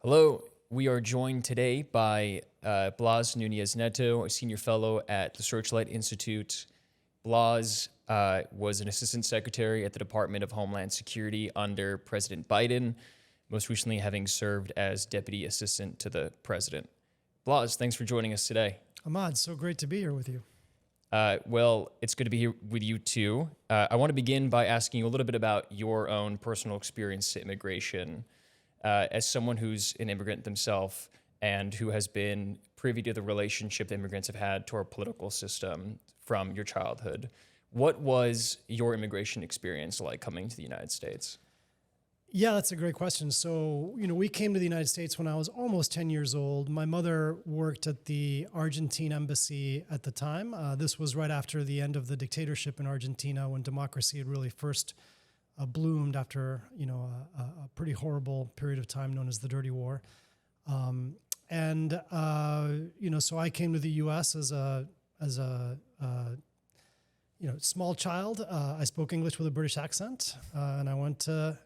Hello, we are joined today by Blas Nuñez-Neto, a senior fellow at the Searchlight Institute. Blas was an assistant secretary at the Department of Homeland Security under President Biden, most recently having served as deputy assistant to the president. Blas, thanks for joining us today. Ahmad, so great to be here with you. Well, it's good to be here with you too. I want to begin by asking you a little bit about your own personal experience to immigration. As someone who's an immigrant themselves and who has been privy to the relationship that immigrants have had to our political system from your childhood, what was your immigration experience like coming to the United States? Yeah, that's a great question. So, we came to the United States when I was almost 10 years old. My mother worked at the Argentine embassy at the time. This was right after the end of the dictatorship in Argentina, when democracy had really first bloomed after, a pretty horrible period of time known as the Dirty War. So I came to the U.S. as a small child. I spoke English with a British accent, and I went to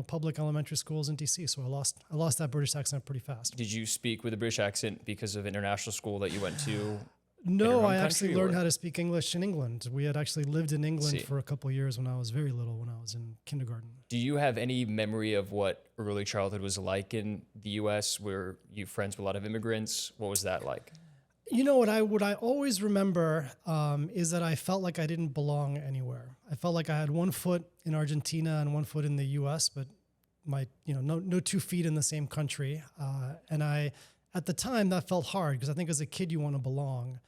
public elementary schools in D.C. So I lost that British accent pretty fast. Did you speak with a British accent because of international school that you went to? No, I actually learned how to speak English in England. We had actually lived in England for a couple of years when I was very little, when I was in kindergarten. Do you have any memory of what early childhood was like in the U.S.? Were you friends with a lot of immigrants? What was that like? What I always remember is that I felt like I didn't belong anywhere. I felt like I had one foot in Argentina and one foot in the U.S., but no 2 feet in the same country. At the time, that felt hard because I think as a kid you want to belong.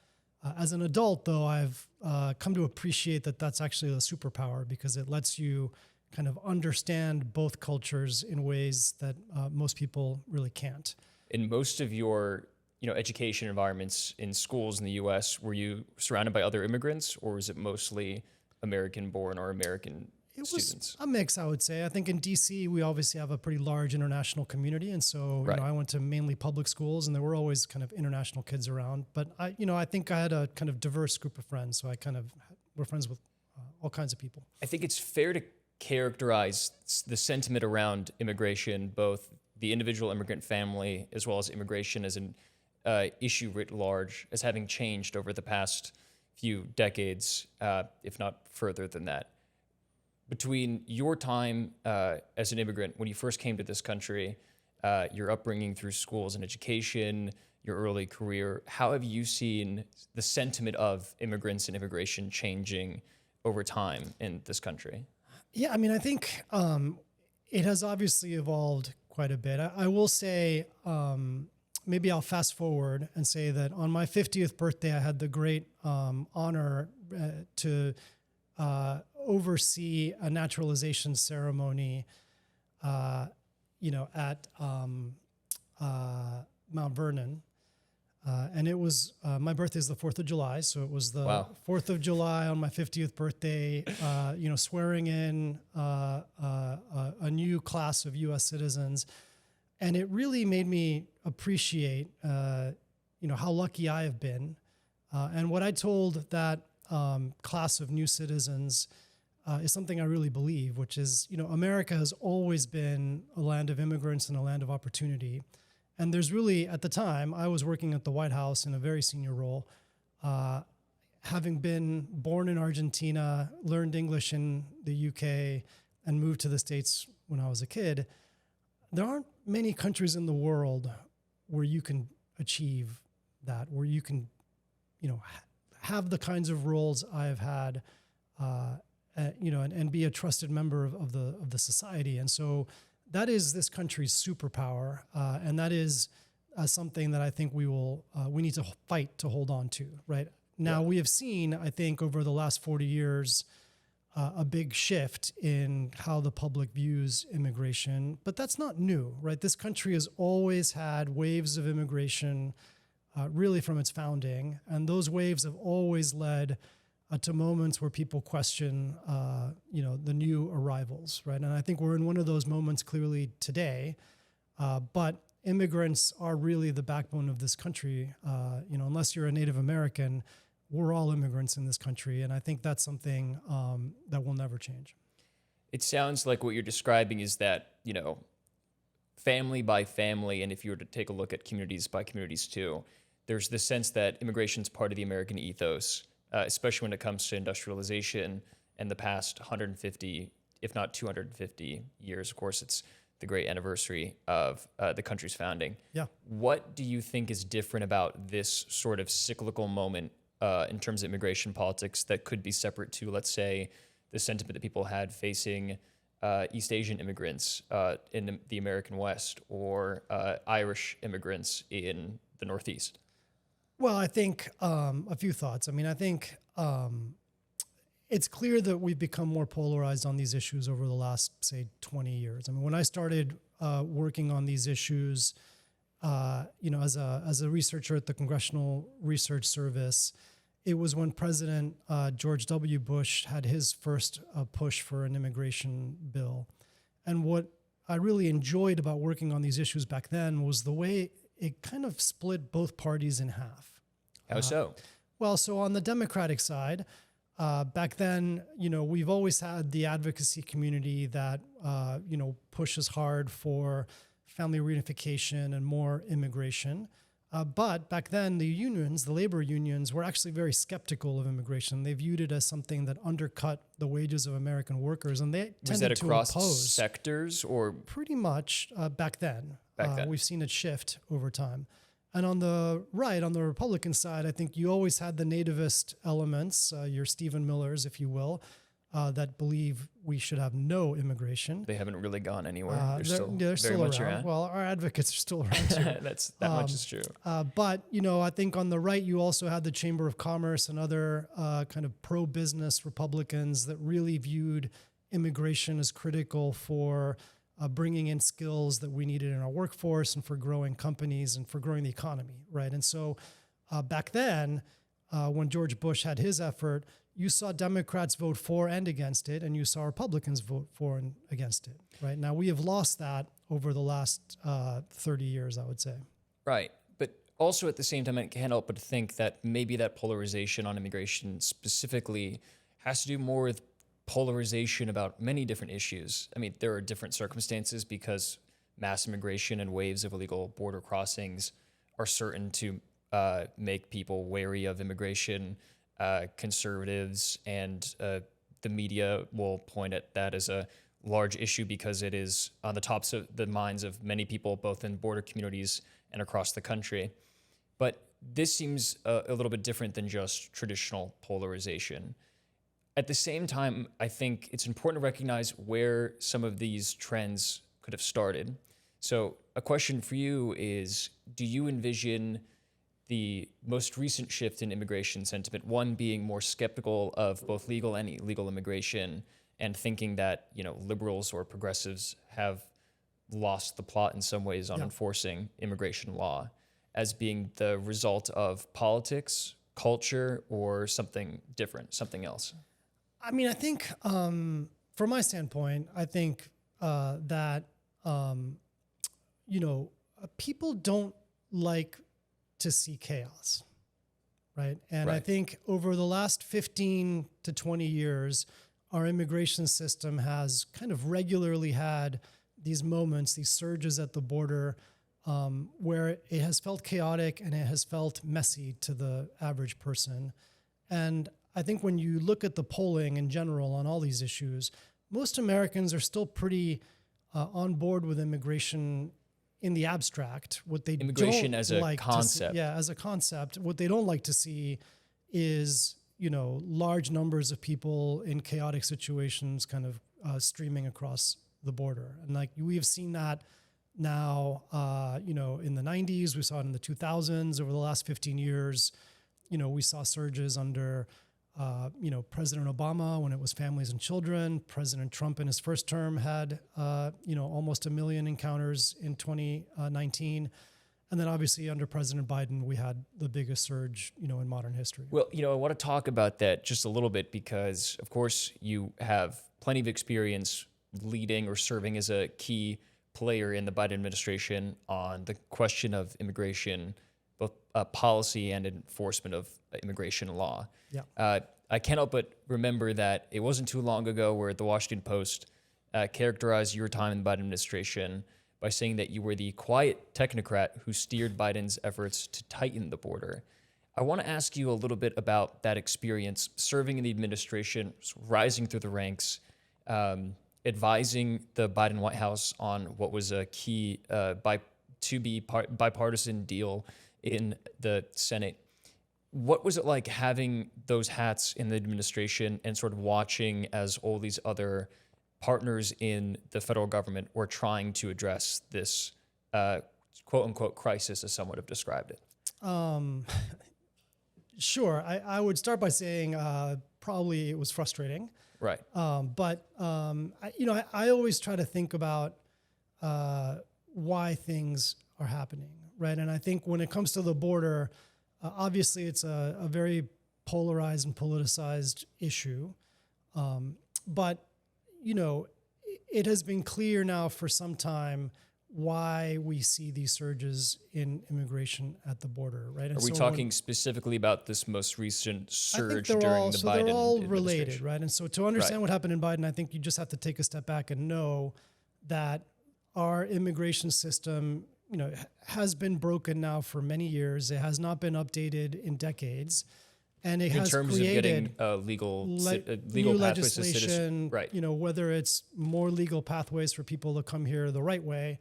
As an adult, though, I've come to appreciate that that's actually a superpower because it lets you kind of understand both cultures in ways that most people really can't. In most of your education environments in schools in the U.S., were you surrounded by other immigrants, or was it mostly American-born or American students? It was a mix, I would say. I think in D.C. we obviously have a pretty large international community, and so I went to mainly public schools, and there were always kind of international kids around. But I think I had a kind of diverse group of friends, so I kind of were friends with all kinds of people. I think it's fair to characterize the sentiment around immigration, both the individual immigrant family as well as immigration as an issue writ large, as having changed over the past few decades, if not further than that. Between your time as an immigrant, when you first came to this country, your upbringing through schools and education, your early career, how have you seen the sentiment of immigrants and immigration changing over time in this country? Yeah, I think it has obviously evolved quite a bit. I will say, maybe I'll fast forward and say that on my 50th birthday, I had the great honor to oversee a naturalization ceremony, at Mount Vernon. And it was, my birthday is the 4th of July. So it was the 4th of July on my 50th birthday, swearing in a new class of U.S. citizens. And it really made me appreciate, how lucky I have been. And what I told that class of new citizens is something I really believe, which is, America has always been a land of immigrants and a land of opportunity. And there's really, at the time, I was working at the White House in a very senior role, having been born in Argentina, learned English in the UK, and moved to the States when I was a kid. There aren't many countries in the world where you can achieve that, where you can, have the kinds of roles I've had, and be a trusted member of the society. And so that is this country's superpower, and that is something that I think we need to fight to hold on to. Right now, we have seen, I think, over the last 40 years, a big shift in how the public views immigration, but that's not new, right? This country has always had waves of immigration, really from its founding, and those waves have always led to moments where people question, the new arrivals, right? And I think we're in one of those moments clearly today, but immigrants are really the backbone of this country. Unless you're a Native American, we're all immigrants in this country, and I think that's something that will never change. It sounds like what you're describing is that, family by family, and if you were to take a look at communities by communities too, there's this sense that immigration is part of the American ethos, especially when it comes to industrialization and the past 150, if not 250 years. Of course, it's the great anniversary of the country's founding. Yeah. What do you think is different about this sort of cyclical moment in terms of immigration politics that could be separate to, let's say, the sentiment that people had facing East Asian immigrants in the American West or Irish immigrants in the Northeast? Well, I think a few thoughts. I mean, I think it's clear that we've become more polarized on these issues over the last, say, 20 years. I mean, when I started working on these issues, as a researcher at the Congressional Research Service, it was when President George W. Bush had his first push for an immigration bill. And what I really enjoyed about working on these issues back then was the way it kind of split both parties in half. How so? Well, so on the Democratic side, back then, we've always had the advocacy community that, pushes hard for family reunification and more immigration. But back then, the labor unions, were actually very skeptical of immigration. They viewed it as something that undercut the wages of American workers, and they tended to oppose. Was that across sectors or? Pretty much back then. Back then. We've seen it shift over time. And on the right, on the Republican side, I think you always had the nativist elements, your Stephen Millers, if you will, that believe we should have no immigration. They haven't really gone anywhere. They're still much around. Well, our advocates are still around too. That much is true. But, I think on the right, you also had the Chamber of Commerce and other kind of pro-business Republicans that really viewed immigration as critical for bringing in skills that we needed in our workforce and for growing companies and for growing the economy, right? And so back then, when George Bush had his effort, you saw Democrats vote for and against it, and you saw Republicans vote for and against it, right? Now, we have lost that over the last 30 years, I would say. Right. But also at the same time, I can't help but think that maybe that polarization on immigration specifically has to do more with polarization about many different issues. I mean, there are different circumstances because mass immigration and waves of illegal border crossings are certain to make people wary of immigration. Conservatives and the media will point at that as a large issue because it is on the tops of the minds of many people, both in border communities and across the country. But this seems a little bit different than just traditional polarization. At the same time, I think it's important to recognize where some of these trends could have started. So a question for you is, do you envision the most recent shift in immigration sentiment, one being more skeptical of both legal and illegal immigration and thinking that, liberals or progressives have lost the plot in some ways on enforcing immigration law, as being the result of politics, culture, or something different, something else? I mean, I think from my standpoint, I think that, people don't like to see chaos, right? And right. I think over the last 15 to 20 years, our immigration system has kind of regularly had these moments, these surges at the border, where it has felt chaotic and it has felt messy to the average person. And I think when you look at the polling in general on all these issues, most Americans are still pretty on board with immigration in the abstract. What they immigration don't as a like concept. As a concept. What they don't like to see is, large numbers of people in chaotic situations kind of streaming across the border. And we have seen that now, in the 90s, we saw it in the 2000s, over the last 15 years, we saw surges under President Obama when it was families and children. President Trump in his first term had, almost 1 million encounters in 2019. And then obviously under President Biden, we had the biggest surge, in modern history. Well, I want to talk about that just a little bit because, of course, you have plenty of experience leading or serving as a key player in the Biden administration on the question of immigration, both policy and enforcement of immigration law. Yeah. I can't help but remember that it wasn't too long ago where the Washington Post characterized your time in the Biden administration by saying that you were the quiet technocrat who steered Biden's efforts to tighten the border. I want to ask you a little bit about that experience, serving in the administration, rising through the ranks, advising the Biden White House on what was a key bipartisan deal in the Senate. What was it like having those hats in the administration and sort of watching as all these other partners in the federal government were trying to address this quote unquote crisis, as some would have described it? Sure. I would start by saying probably it was frustrating. Right. I always try to think about why things are happening, right? And I think when it comes to the border, obviously it's a very polarized and politicized issue. But it has been clear now for some time why we see these surges in immigration at the border, right? And are we talking specifically about this most recent surge during the Biden they're all administration? related, right? And so to understand what happened in Biden, I think you just have to take a step back and know that our immigration system, has been broken now for many years. It has not been updated in decades. And it has terms created of getting legal new pathways to citizenship, legislation, right? Whether it's more legal pathways for people to come here the right way,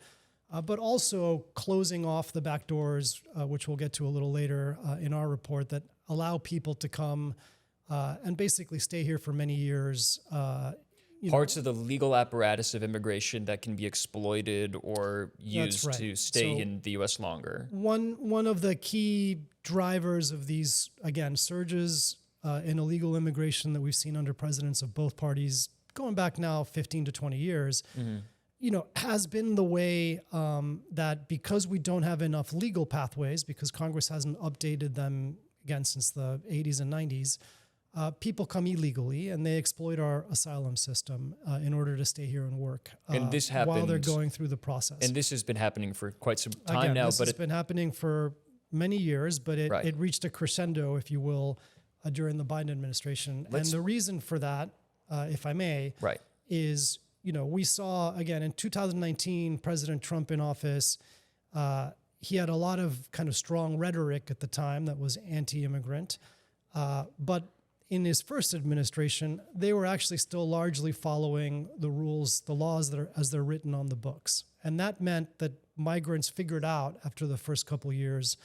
but also closing off the back doors, which we'll get to a little later in our report, that allow people to come and basically stay here for many years. Parts of the legal apparatus of immigration that can be exploited or used to stay in the U.S. longer. One of the key drivers of these, again, surges in illegal immigration that we've seen under presidents of both parties, going back now 15 to 20 years, has been the way that because we don't have enough legal pathways, because Congress hasn't updated them, again, since the 80s and 90s, people come illegally and they exploit our asylum system in order to stay here and work. And this happens while they're going through the process. And this has been happening for quite some time now. This has been happening for many years, but it reached a crescendo, if you will, during the Biden administration. And the reason for that, if I may, is, we saw, again, in 2019, President Trump in office, he had a lot of kind of strong rhetoric at the time that was anti-immigrant. But in his first administration, they were actually still largely following the rules, the laws that are as they're written on the books. And that meant that migrants figured out after the first couple of years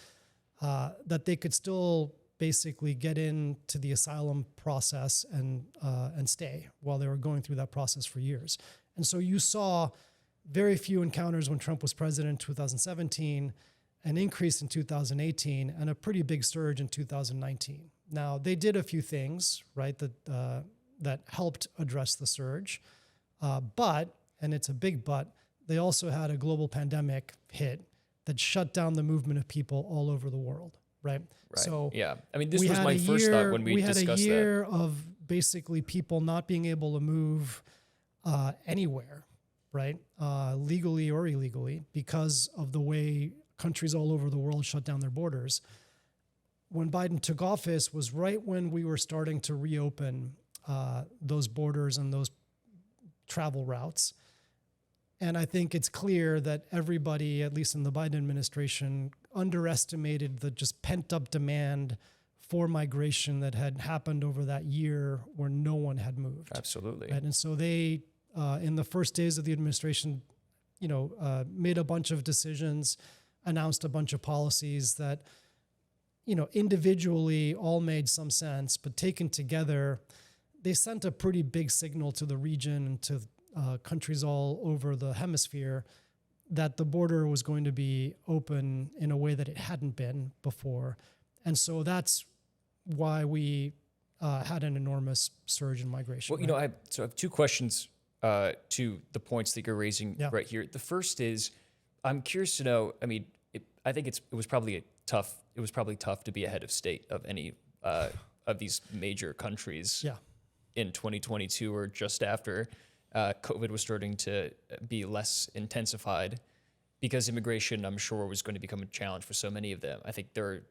that they could still basically get into the asylum process and stay while they were going through that process for years. And so you saw very few encounters when Trump was president in 2017, an increase in 2018, and a pretty big surge in 2019. Now, they did a few things, right, that helped address the surge. But, and it's a big but, they also had a global pandemic hit that shut down the movement of people all over the world, right? So yeah, I mean, this was my first thought when we discussed that. We had a year of basically people not being able to move anywhere, right, legally or illegally, because of the way countries all over the world shut down their borders. When Biden took office was right when we were starting to reopen those borders and those travel routes. And I think it's clear that everybody, at least in the Biden administration, underestimated the just pent-up demand for migration that had happened over that year where no one had moved. Absolutely. Right? And so they, in the first days of the administration, made a bunch of decisions, announced a bunch of policies that, individually all made some sense, but taken together, they sent a pretty big signal to the region and to countries all over the hemisphere that the border was going to be open in a way that it hadn't been before. And so that's why we had an enormous surge in migration. Well, I have two questions to the points that you're raising right here. The first is, I'm curious to know, I mean, I think it was probably tough to be a head of state of any of these major countries in 2022 or just after COVID was starting to be less intensified, because immigration, I'm sure, was going to become a challenge for so many of them. I think there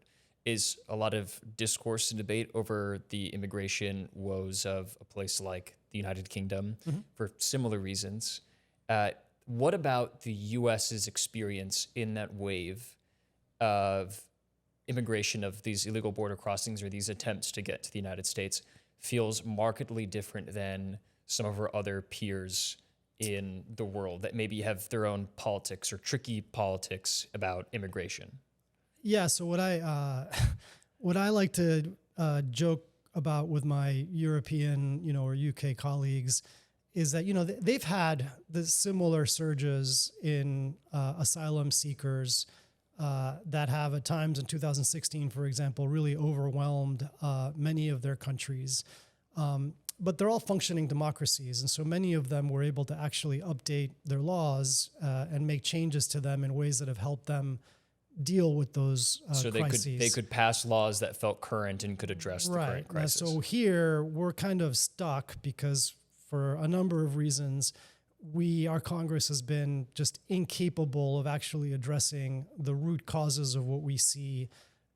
is a lot of discourse and debate over the immigration woes of a place like the United Kingdom for similar reasons. what about the U.S.'s experience in that wave of immigration of these illegal border crossings or these attempts to get to the United States feels markedly different than some of our other peers in the world that maybe have their own politics or tricky politics about immigration? Yeah. So what I what I like to joke about with my European, or UK colleagues is that, they've had the similar surges in asylum seekers that have at times in 2016, for example, really overwhelmed many of their countries. But they're all functioning democracies. And so many of them were able to actually update their laws and make changes to them in ways that have helped them deal with those crises. They could pass laws that felt current and could address the current crisis. So here we're kind of stuck because for a number of reasons, our Congress has been just incapable of actually addressing the root causes of what we see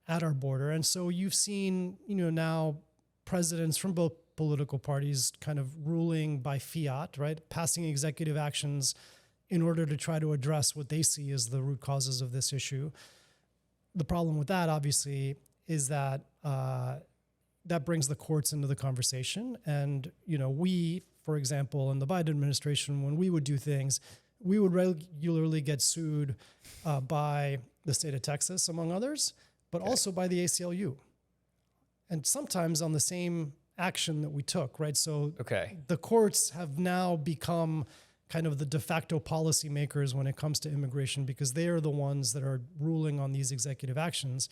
at our border. And so you've seen, now presidents from both political parties kind of ruling by fiat, right? Passing executive actions in order to try to address what they see as the root causes of this issue. The problem with that, obviously, is that that brings the courts into the conversation. And, we, for example, in the Biden administration, when we would do things, we would regularly get sued by the state of Texas, among others, but also by the ACLU. And sometimes on the same action that we took, right? So the courts have now become kind of the de facto policymakers when it comes to immigration because they are the ones that are ruling on these executive actions.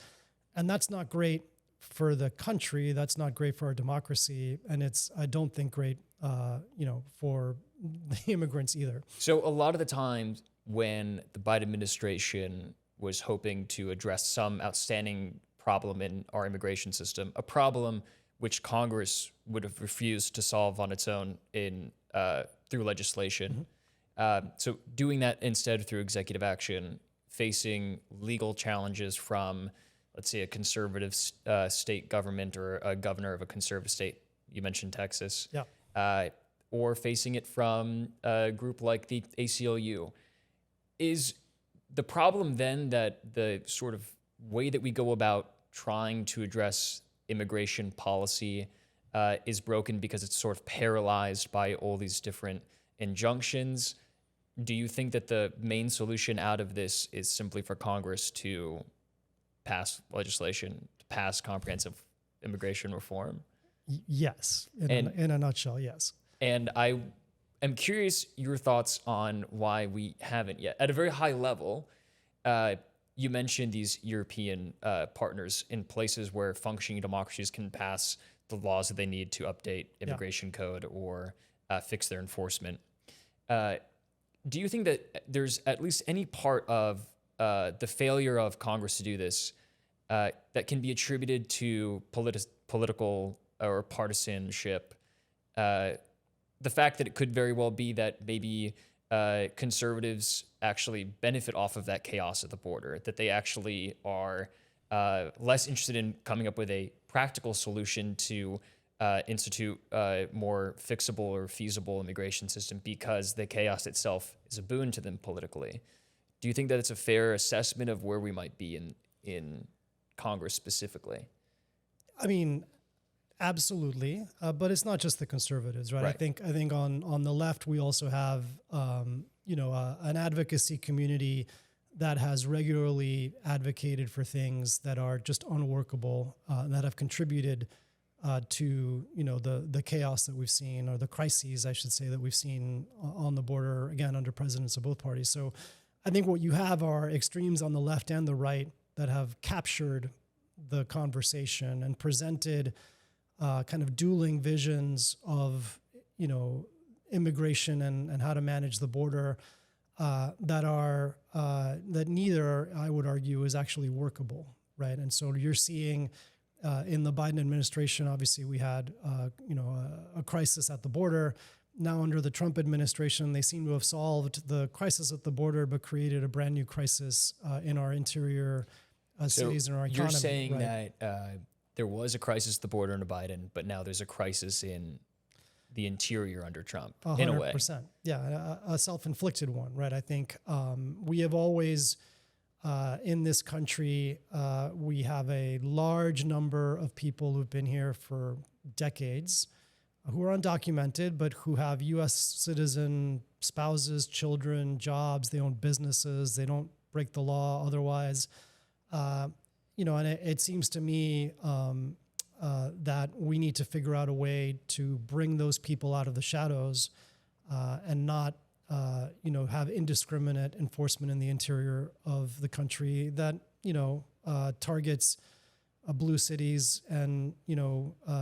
And that's not great for the country. That's not great for our democracy. And it's, I don't think, great, for the immigrants either. So a lot of the times when the Biden administration was hoping to address some outstanding problem in our immigration system, a problem which Congress would have refused to solve on its own through legislation. So doing that instead through executive action, facing legal challenges from, let's say, a conservative state government or a governor of a conservative state, you mentioned Texas, or facing it from a group like the ACLU. Is the problem then that the sort of way that we go about trying to address immigration policy is broken because it's sort of paralyzed by all these different injunctions? Do you think that the main solution out of this is simply for Congress to pass legislation, to pass comprehensive immigration reform? Yes. In a nutshell, yes. And I am curious your thoughts on why we haven't yet. At a very high level, you mentioned these European partners in places where functioning democracies can pass the laws that they need to update immigration code or fix their enforcement. Do you think that there's at least any part of the failure of Congress to do this that can be attributed to political or partisanship? The fact that it could very well be that maybe conservatives actually benefit off of that chaos at the border, that they actually are less interested in coming up with a practical solution to institute a more fixable or feasible immigration system because the chaos itself is a boon to them politically. Do you think that it's a fair assessment of where we might be in Congress specifically? I mean, absolutely, but it's not just the conservatives, right? I think on the left we also have an advocacy community that has regularly advocated for things that are just unworkable and that have contributed to the chaos that we've seen, or the crises, I should say, that we've seen on the border, again, under presidents of both parties. So I think what you have are extremes on the left and the right that have captured the conversation and presented kind of dueling visions of, immigration and how to manage the border that neither, I would argue, is actually workable, right? And so you're seeing in the Biden administration, obviously we had, a crisis at the border. Now under the Trump administration, they seem to have solved the crisis at the border, but created a brand new crisis in our interior cities and our economy. You're saying that there was a crisis at the border under Biden, but now there's a crisis in the interior under Trump, in a way. 100%. Yeah, a self-inflicted one, right? I think we have always, in this country, we have a large number of people who've been here for decades, who are undocumented, but who have U.S. citizen spouses, children, jobs. They own businesses. They don't break the law otherwise. And it seems to me that we need to figure out a way to bring those people out of the shadows and not, have indiscriminate enforcement in the interior of the country that, targets blue cities and,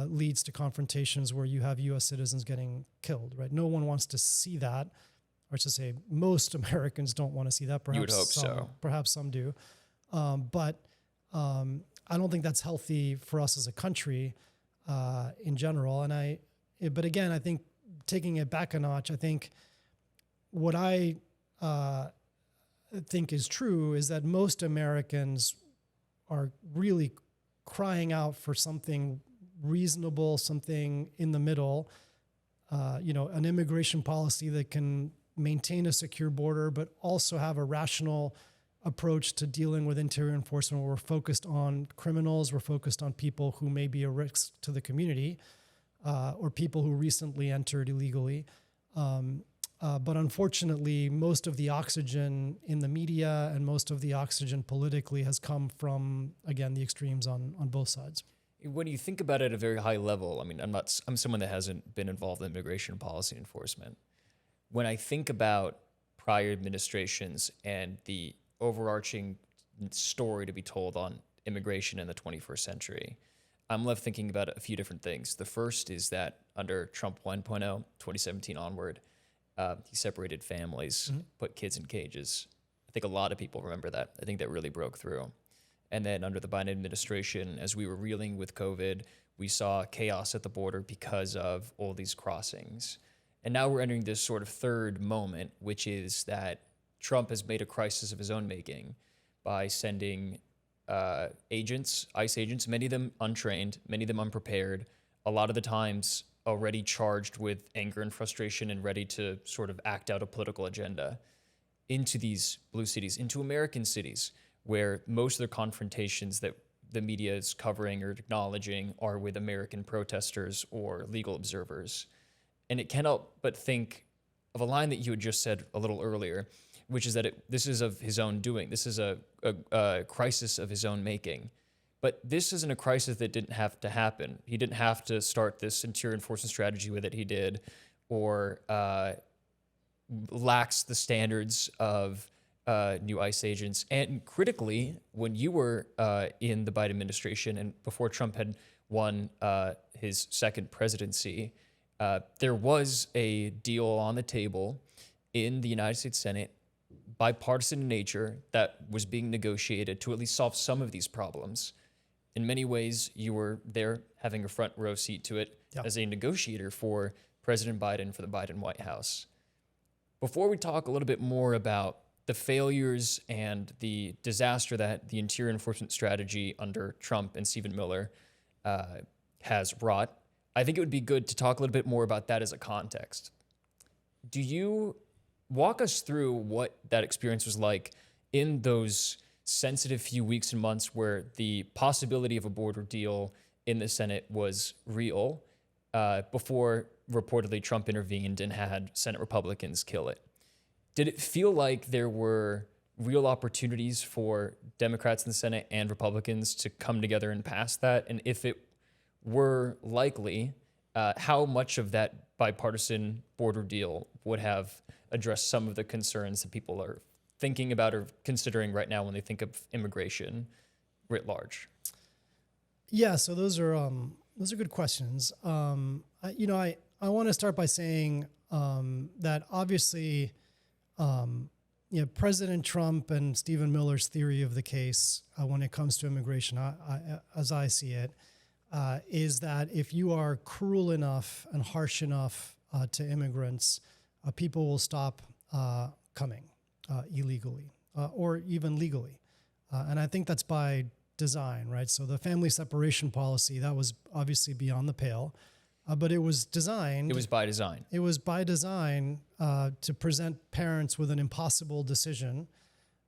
leads to confrontations where you have U.S. citizens getting killed, right? No one wants to see that, or to say most Americans don't want to see that. Perhaps you would hope so. Perhaps some do. But I don't think that's healthy for us as a country in general. But again, I think taking it back a notch, I think what I think is true is that most Americans are really crying out for something reasonable, something in the middle, an immigration policy that can maintain a secure border, but also have a rational approach to dealing with interior enforcement where we're focused on criminals, we're focused on people who may be a risk to the community, or people who recently entered illegally. But unfortunately, most of the oxygen in the media and most of the oxygen politically has come from, again, the extremes on both sides. When you think about it at a very high level, I mean, I'm someone that hasn't been involved in immigration policy enforcement. When I think about prior administrations and the overarching story to be told on immigration in the 21st century, I'm left thinking about a few different things. The first is that under Trump 1.0, 2017 onward, he separated families, put kids in cages. I think a lot of people remember that. I think that really broke through. And then under the Biden administration, as we were reeling with COVID, we saw chaos at the border because of all these crossings. And now we're entering this sort of third moment, which is that Trump has made a crisis of his own making by sending agents, ICE agents, many of them untrained, many of them unprepared, a lot of the times already charged with anger and frustration and ready to sort of act out a political agenda, into these blue cities, into American cities, where most of the confrontations that the media is covering or acknowledging are with American protesters or legal observers. And it can't help but think of a line that you had just said a little earlier, which is that this is of his own doing. This is a crisis of his own making. But this isn't a crisis that didn't have to happen. He didn't have to start this interior enforcement strategy with it. He did, or lacks the standards of new ICE agents. And critically, when you were in the Biden administration and before Trump had won his second presidency, there was a deal on the table in the United States Senate, bipartisan in nature, that was being negotiated to at least solve some of these problems. In many ways, you were there having a front row seat to it as a negotiator for President Biden, for the Biden White House. Before we talk a little bit more about the failures and the disaster that the interior enforcement strategy under Trump and Stephen Miller has wrought, I think it would be good to talk a little bit more about that as a context. Do you walk us through what that experience was like in those sensitive few weeks and months where the possibility of a border deal in the Senate was real, before reportedly Trump intervened and had Senate Republicans kill it? Did it feel like there were real opportunities for Democrats in the Senate and Republicans to come together and pass that? And if it were likely, how much of that bipartisan border deal would have addressed some of the concerns that people are thinking about or considering right now when they think of immigration writ large? Yeah, so those are good questions. I want to start by saying that obviously, President Trump and Stephen Miller's theory of the case when it comes to immigration, as I see it, is that if you are cruel enough and harsh enough to immigrants, people will stop coming illegally or even legally. And I think that's by design, right? So the family separation policy, that was obviously beyond the pale. but it was designed. It was by design. It was by design to present parents with an impossible decision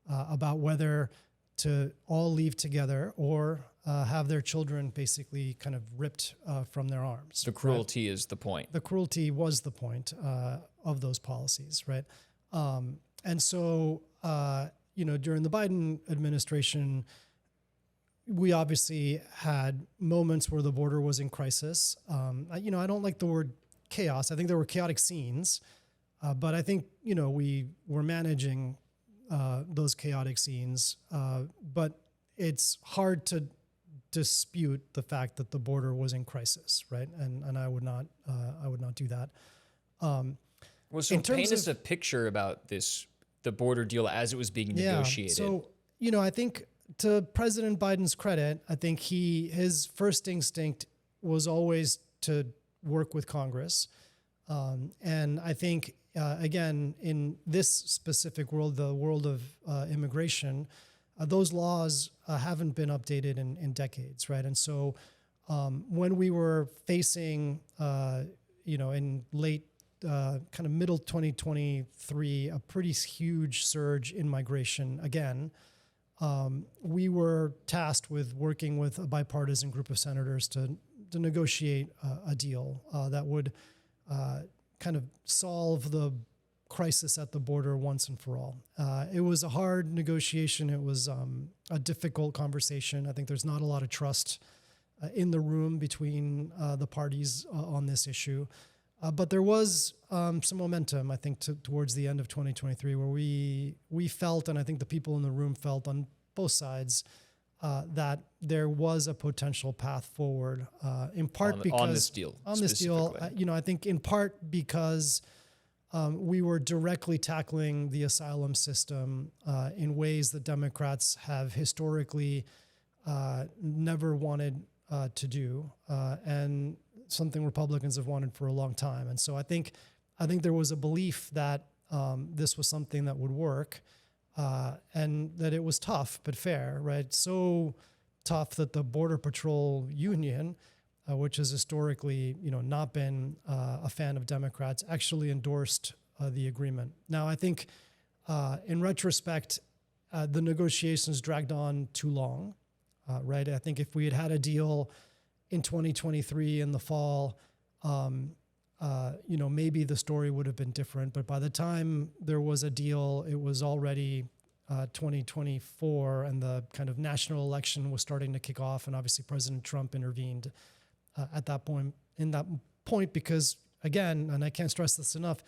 about whether to all leave together or have their children basically kind of ripped from their arms. The cruelty is the point. The cruelty was the point of those policies, right? And so, during the Biden administration, we obviously had moments where the border was in crisis. I don't like the word chaos. I think there were chaotic scenes, but I think, we were managing those chaotic scenes. But it's hard to dispute the fact that the border was in crisis, right? And I would not do that. Well, so paint us a picture about the border deal as it was being negotiated. So, I think to President Biden's credit, I think his first instinct was always to work with Congress. And I think, again, in this specific world, the world of immigration, those laws haven't been updated in decades, right? And so when we were facing, in late, kind of middle 2023, a pretty huge surge in migration again, we were tasked with working with a bipartisan group of senators to negotiate a deal that would kind of solve the crisis at the border once and for all. It was a hard negotiation. It was a difficult conversation. I think there's not a lot of trust in the room between the parties on this issue. But there was some momentum, I think, towards the end of 2023 where we felt, and I think the people in the room felt on both sides, that there was a potential path forward, in part because on this deal, I think in part because we were directly tackling the asylum system in ways that Democrats have historically never wanted to do, and something Republicans have wanted for a long time. And so I think there was a belief that this was something that would work, and that it was tough but fair, right? So tough that the Border Patrol Union, which has historically, not been a fan of Democrats, actually endorsed the agreement. Now, I think in retrospect, the negotiations dragged on too long, right? I think if we had had a deal in 2023 in the fall, maybe the story would have been different. But by the time there was a deal, it was already 2024, and the kind of national election was starting to kick off. And obviously, President Trump intervened at that point, because, again, and I can't stress this enough,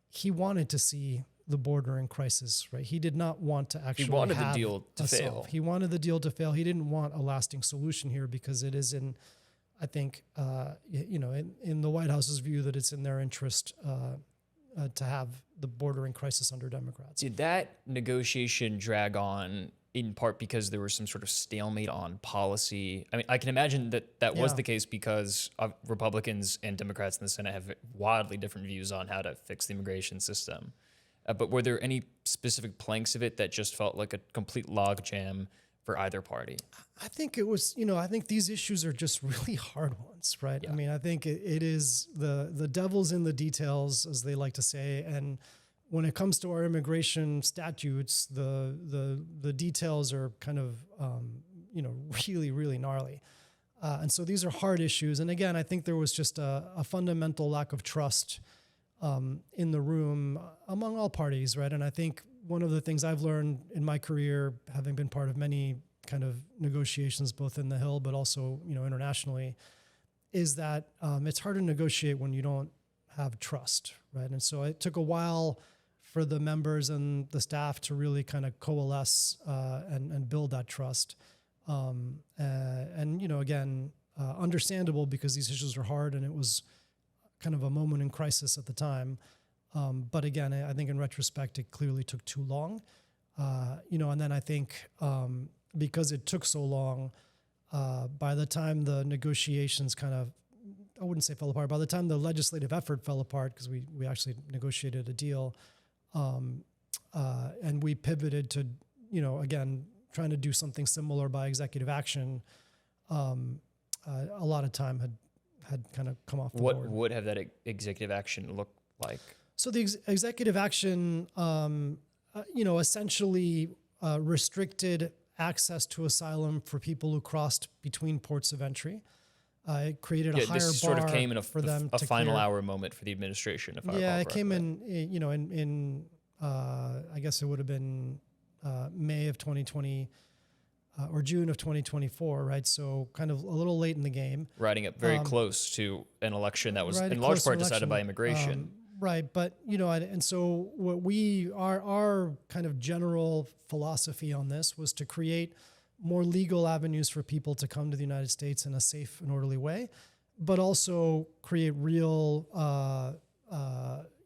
he wanted to see the border in crisis, right? He did not want to actually. He wanted the deal to fail. He wanted the deal to fail. He didn't want a lasting solution here because it is in. I think, in the White House's view, that it's in their interest to have the border in crisis under Democrats. Did that negotiation drag on in part because there was some sort of stalemate on policy? I mean, I can imagine that was the case because Republicans and Democrats in the Senate have wildly different views on how to fix the immigration system. But were there any specific planks of it that just felt like a complete logjam for either party? I think it was, I think these issues are just really hard ones, right? Yeah. I mean, I think it is the devil's in the details, as they like to say. And when it comes to our immigration statutes, the details are kind of, really, really gnarly. And so these are hard issues. And again, I think there was just a fundamental lack of trust in the room among all parties, right? And I think one of the things I've learned in my career, having been part of many kind of negotiations, both in the Hill, but also, internationally, is that it's hard to negotiate when you don't have trust, right? And so it took a while for the members and the staff to really kind of coalesce and build that trust. Again, understandable because these issues are hard and it was kind of a moment in crisis at the time. But again, I think in retrospect, it clearly took too long. And then I think because it took so long, by the time the negotiations kind of, I wouldn't say fell apart, by the time the legislative effort fell apart, because we actually negotiated a deal, and we pivoted to, again, trying to do something similar by executive action, a lot of time had kind of come off the What board. would have that executive action look like? So the executive action, essentially restricted access to asylum for people who crossed between ports of entry. It created a higher bar this sort of came in for them a to final clear. hour moment for the administration, if I recall Yeah, it correctly. came in I guess it would have been May of 2020 or June of 2024, right? So kind of a little late in the game. Riding up very close to an election that was Right, in a large close part election. decided by immigration. Right, but and so what our kind of general philosophy on this was to create more legal avenues for people to come to the United States in a safe and orderly way, but also create real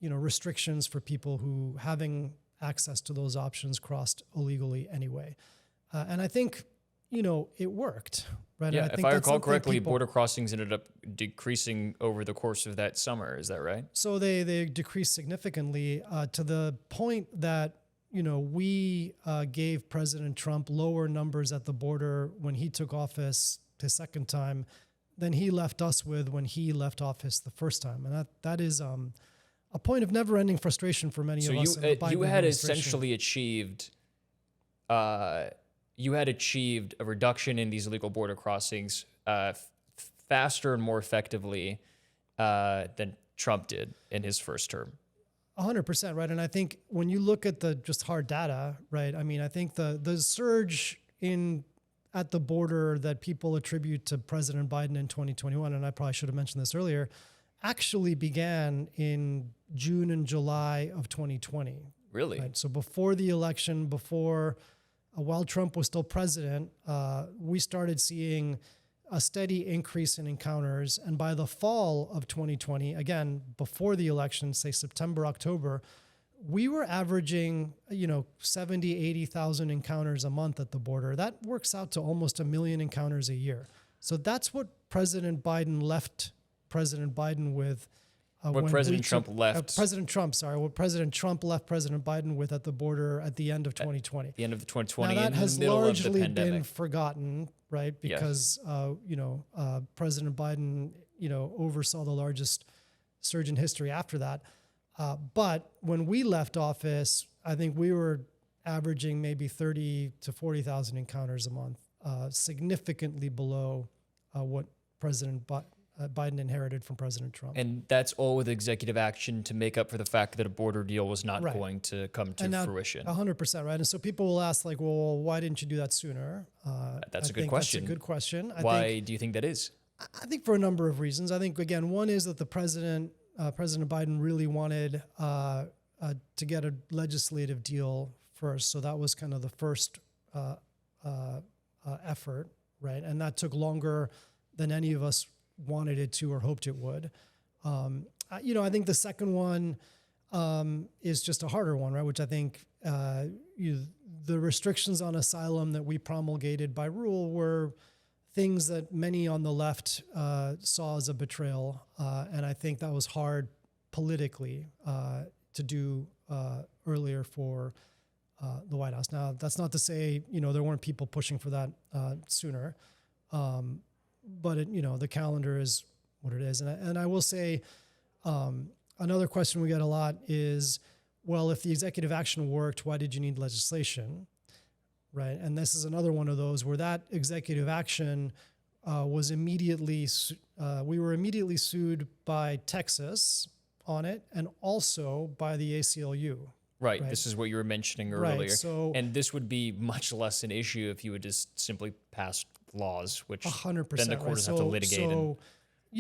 restrictions for people who having access to those options crossed illegally anyway. And I think it worked, right? Yeah, and I think if I that's recall something correctly, people- border crossings ended up decreasing over the course of that summer. Is that right? So they decreased significantly to the point that we gave President Trump lower numbers at the border when he took office his second time than he left us with when he left office the first time, and that is a point of never-ending frustration for many of us. So in the Biden you had administration. essentially achieved. You had achieved a reduction in these illegal border crossings faster and more effectively than Trump did in his first term. 100%, right? And I think when you look at the just hard data, right? I mean, I think the surge at the border that people attribute to President Biden in 2021, and I probably should have mentioned this earlier, actually began in June and July of 2020. Really? Right? So before the election, while Trump was still president, we started seeing a steady increase in encounters. And by the fall of 2020, again, before the election, say September, October, we were averaging, 70, 80,000 encounters a month at the border. That works out to almost 1 million encounters a year. So that's what President Biden left President Biden with. What President Trump left President Trump left President Biden with at the border at the end of 2020. at the end of the 2020, Now that in the has middle of the largely pandemic. been forgotten, right? Because President Biden, oversaw the largest surge in history after that. But when we left office, I think we were averaging maybe 30 to 40,000 encounters a month, significantly below what President Biden inherited from President Trump. And that's all with executive action to make up for the fact that a border deal was not Right. going to come to And now, fruition. 100%, right? And so people will ask, like, well, why didn't you do that sooner? That's a good think question. That's a good question. Why do you think that is? I think for a number of reasons. I think, again, one is that President Biden really wanted to get a legislative deal first. So that was kind of the first effort, right? And that took longer than any of us wanted it to or hoped it would. I think the second one is just a harder one, right? Which I think the restrictions on asylum that we promulgated by rule were things that many on the left saw as a betrayal. And I think that was hard politically to do earlier for the White House. Now, that's not to say, there weren't people pushing for that sooner. But the calendar is what it is. And I will say another question we get a lot is, well, if the executive action worked, why did you need legislation? Right. And this is another one of those where that executive action was we were immediately sued by Texas on it and also by the ACLU. Right. This is what you were mentioning Right, earlier. so- and this would be much less an issue if you would just simply pass laws, which 100%. then the court doesn't have to litigate.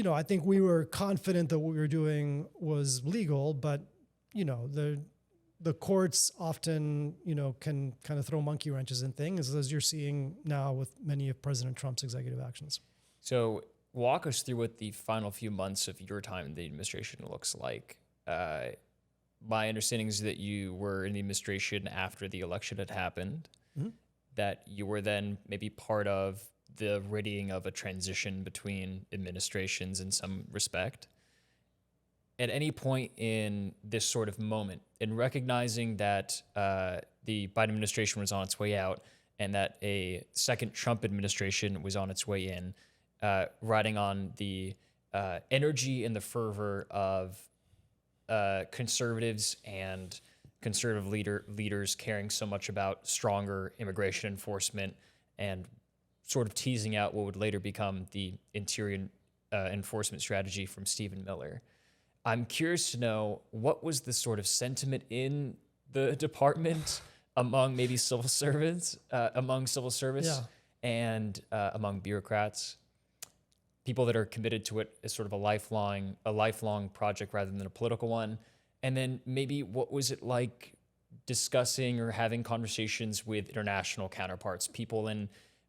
I think we were confident that what we were doing was legal, but the courts often can kind of throw monkey wrenches in things, as you're seeing now with many of President Trump's executive actions. So walk us through what the final few months of your time in the administration looks like. My understanding is that you were in the administration after the election had happened, that you were then maybe part of the readying of a transition between administrations in some respect. At any point in this sort of moment, in recognizing that the Biden administration was on its way out and that a second Trump administration was on its way in, riding on the energy and the fervor of conservatives and conservative leaders caring so much about stronger immigration enforcement and sort of teasing out what would later become the interior enforcement strategy from Stephen Miller. I'm curious to know, what was the sort of sentiment in the department among maybe civil servants, among civil service and among bureaucrats, people that are committed to it as sort of a lifelong project rather than a political one? And then maybe what was it like discussing or having conversations with international counterparts, people in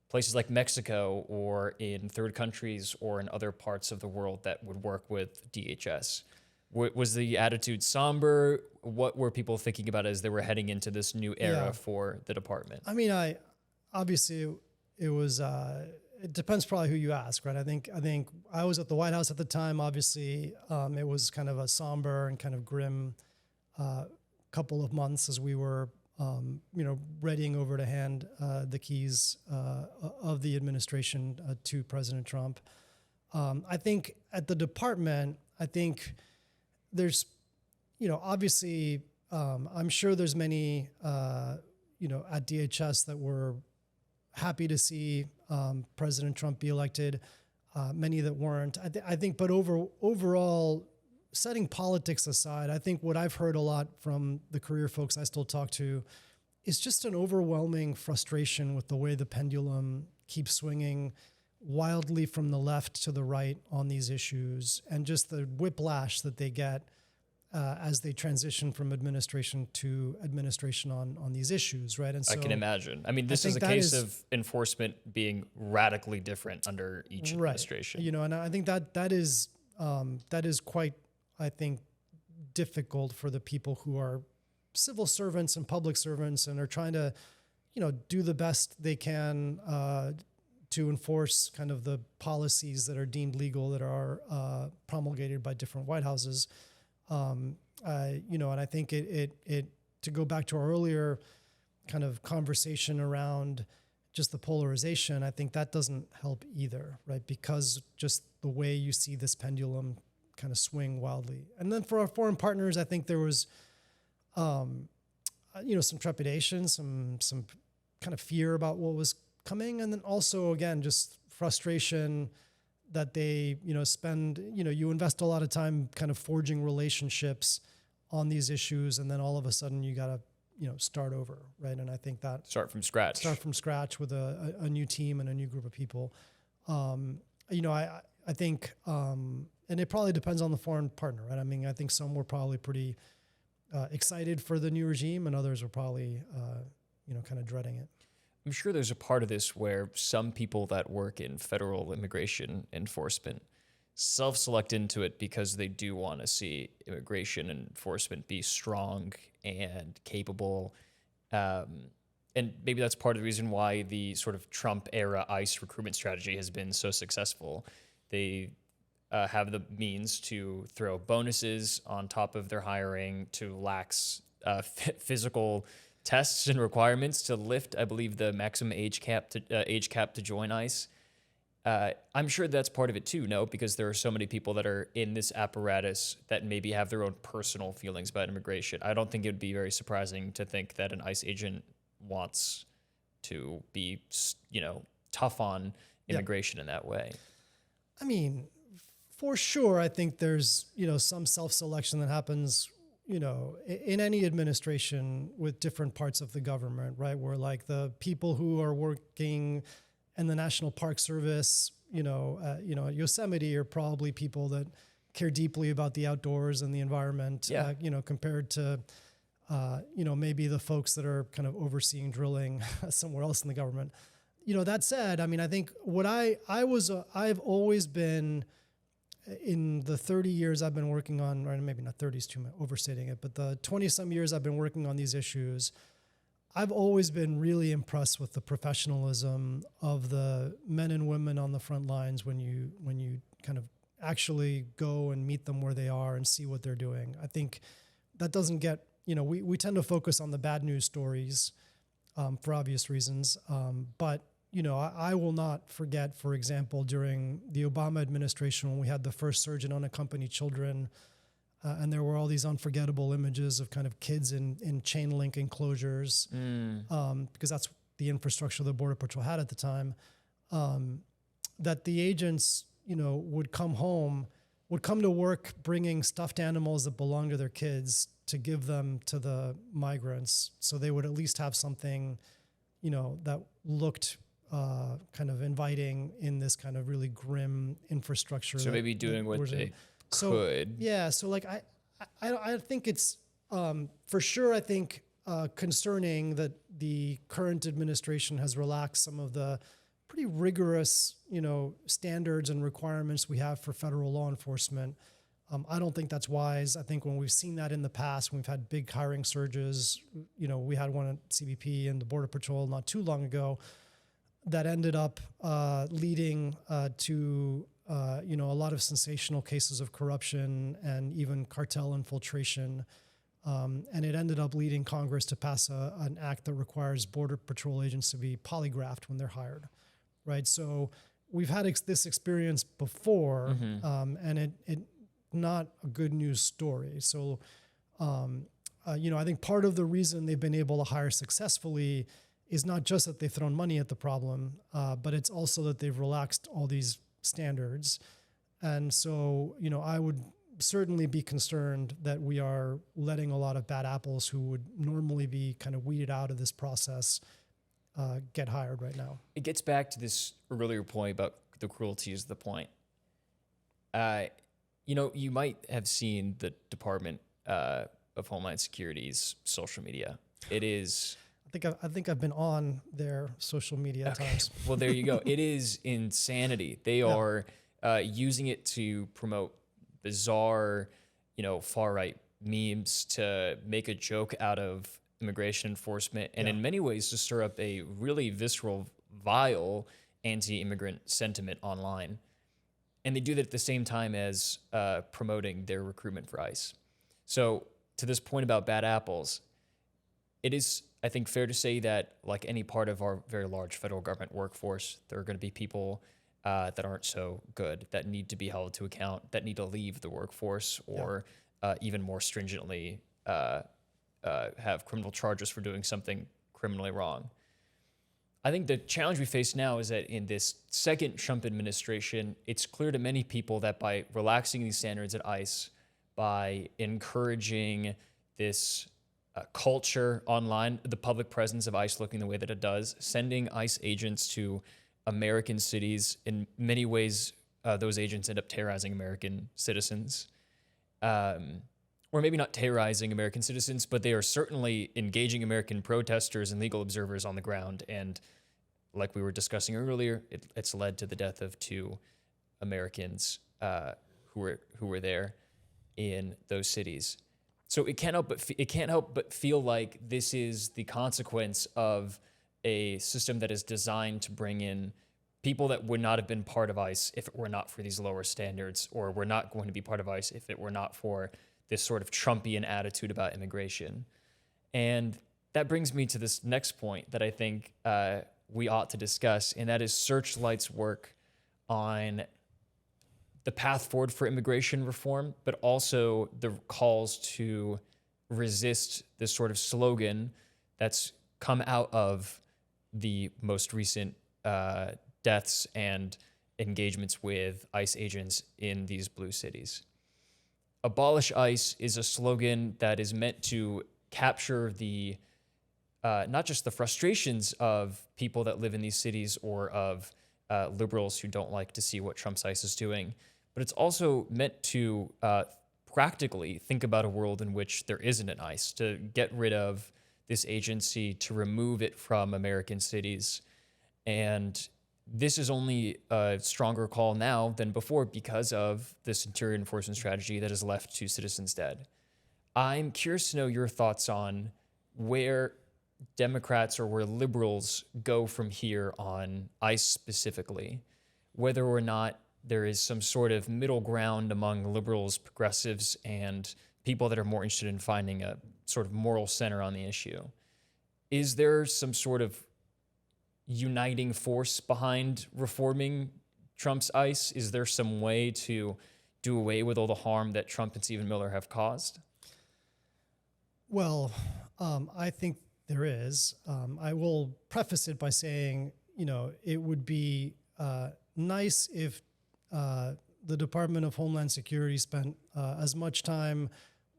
places like Mexico or in third countries or in other parts of the world that would work with DHS? Was the attitude somber? What were people thinking about as they were heading into this new era for the department? I mean, obviously it was, it depends probably who you ask, right? I think I was at the White House at the time. Obviously, it was kind of a somber and kind of grim couple of months as we were, readying over to hand the keys of the administration to President Trump. I think at the department, there's, obviously, I'm sure there's many, at DHS that were happy to see President Trump be elected, many that weren't. I think, but overall, setting politics aside, I think what I've heard a lot from the career folks I still talk to is just an overwhelming frustration with the way the pendulum keeps swinging wildly from the left to the right on these issues, and just the whiplash that they get as they transition from administration to administration on these issues, right? And so I can imagine. I mean, this is a case of enforcement being radically different under each administration. And I think that is quite, I think, difficult for the people who are civil servants and public servants and are trying to, do the best they can to enforce kind of the policies that are deemed legal that are promulgated by different White Houses. And I think it to go back to our earlier kind of conversation around just the polarization, I think that doesn't help either, right? Because just the way you see this pendulum kind of swing wildly. And then for our foreign partners, I think there was, some trepidation, some kind of fear about what was coming. And then also, again, just frustration that they, you invest a lot of time kind of forging relationships on these issues. And then all of a sudden you got to, start over, right? And I think that Start from scratch with a new team and a new group of people. I think, and it probably depends on the foreign partner, right? I mean, I think some were probably pretty excited for the new regime, and others were probably, kind of dreading it. I'm sure there's a part of this where some people that work in federal immigration enforcement self-select into it because they do want to see immigration enforcement be strong and capable. And maybe that's part of the reason why the sort of Trump-era ICE recruitment strategy has been so successful. They have the means to throw bonuses on top of their hiring, to lax physical tests and requirements, to lift, I believe, the maximum age cap to join ICE. I'm sure that's part of it too, no? Because there are so many people that are in this apparatus that maybe have their own personal feelings about immigration. I don't think it would be very surprising to think that an ICE agent wants to be, tough on immigration in that way. I mean, for sure, I think there's, some self-selection that happens, in any administration with different parts of the government, right? Where like the people who are working in the National Park Service, at Yosemite are probably people that care deeply about the outdoors and the environment, compared to, maybe the folks that are kind of overseeing drilling somewhere else in the government. That said, I mean, I think what I've always been, in the 30 years I've been working on, or maybe not 30 is too much, overstating it, but the 20 some years I've been working on these issues, I've always been really impressed with the professionalism of the men and women on the front lines when you kind of actually go and meet them where they are and see what they're doing. I think that doesn't get, we tend to focus on the bad news stories for obvious reasons, but I will not forget, for example, during the Obama administration when we had the first surge in unaccompanied children, and there were all these unforgettable images of kind of kids in chain link enclosures, because that's the infrastructure the Border Patrol had at the time, that the agents, would come to work bringing stuffed animals that belonged to their kids to give them to the migrants. So they would at least have something, that looked kind of inviting in this kind of really grim infrastructure. So maybe doing what they could. Yeah. So like, I think it's, for sure, I think concerning that the current administration has relaxed some of the pretty rigorous, standards and requirements we have for federal law enforcement. I don't think that's wise. I think when we've seen that in the past, we've had big hiring surges. We had one at CBP and the Border Patrol not too long ago that ended up leading to a lot of sensational cases of corruption and even cartel infiltration. And it ended up leading Congress to pass an act that requires Border Patrol agents to be polygraphed when they're hired, right? So we've had this experience before, and it not a good news story. So, I think part of the reason they've been able to hire successfully is not just that they've thrown money at the problem, but it's also that they've relaxed all these standards. And so, I would certainly be concerned that we are letting a lot of bad apples who would normally be kind of weeded out of this process get hired right now. It gets back to this earlier point about the cruelty is the point. You might have seen the Department of Homeland Security's social media. It is... I think I've been on their social media at times. Well, there you go. It is insanity. They are using it to promote bizarre, far-right memes to make a joke out of immigration enforcement, and in many ways to stir up a really visceral, vile anti-immigrant sentiment online. And they do that at the same time as promoting their recruitment for ICE. So to this point about bad apples, it is, I think, fair to say that like any part of our very large federal government workforce, there are going to be people that aren't so good, that need to be held to account, that need to leave the workforce, or even more stringently have criminal charges for doing something criminally wrong. I think the challenge we face now is that in this second Trump administration, it's clear to many people that by relaxing these standards at ICE, by encouraging this culture online, the public presence of ICE looking the way that it does, sending ICE agents to American cities, in many ways, those agents end up terrorizing American citizens. Or maybe not terrorizing American citizens, but they are certainly engaging American protesters and legal observers on the ground. And like we were discussing earlier, it's led to the death of 2 Americans who were there in those cities. So it can't help but feel like this is the consequence of a system that is designed to bring in people that would not have been part of ICE if it were not for these lower standards, or were not going to be part of ICE if it were not for this sort of Trumpian attitude about immigration. And that brings me to this next point that I think we ought to discuss, and that is Searchlight's work on the path forward for immigration reform, but also the calls to resist this sort of slogan that's come out of the most recent deaths and engagements with ICE agents in these blue cities. Abolish ICE is a slogan that is meant to capture the not just the frustrations of people that live in these cities or of liberals who don't like to see what Trump's ICE is doing, but it's also meant to practically think about a world in which there isn't an ICE, to get rid of this agency, to remove it from American cities. And this is only a stronger call now than before because of this interior enforcement strategy that is left to citizens dead. I'm curious to know your thoughts on where Democrats or where liberals go from here on ICE specifically, whether or not there is some sort of middle ground among liberals, progressives, and people that are more interested in finding a sort of moral center on the issue. Is there some sort of, uniting force behind reforming Trump's ICE? Is there some way to do away with all the harm that Trump and Stephen Miller have caused? Well, I think there is. I will preface it by saying, it would be nice if the Department of Homeland Security spent as much time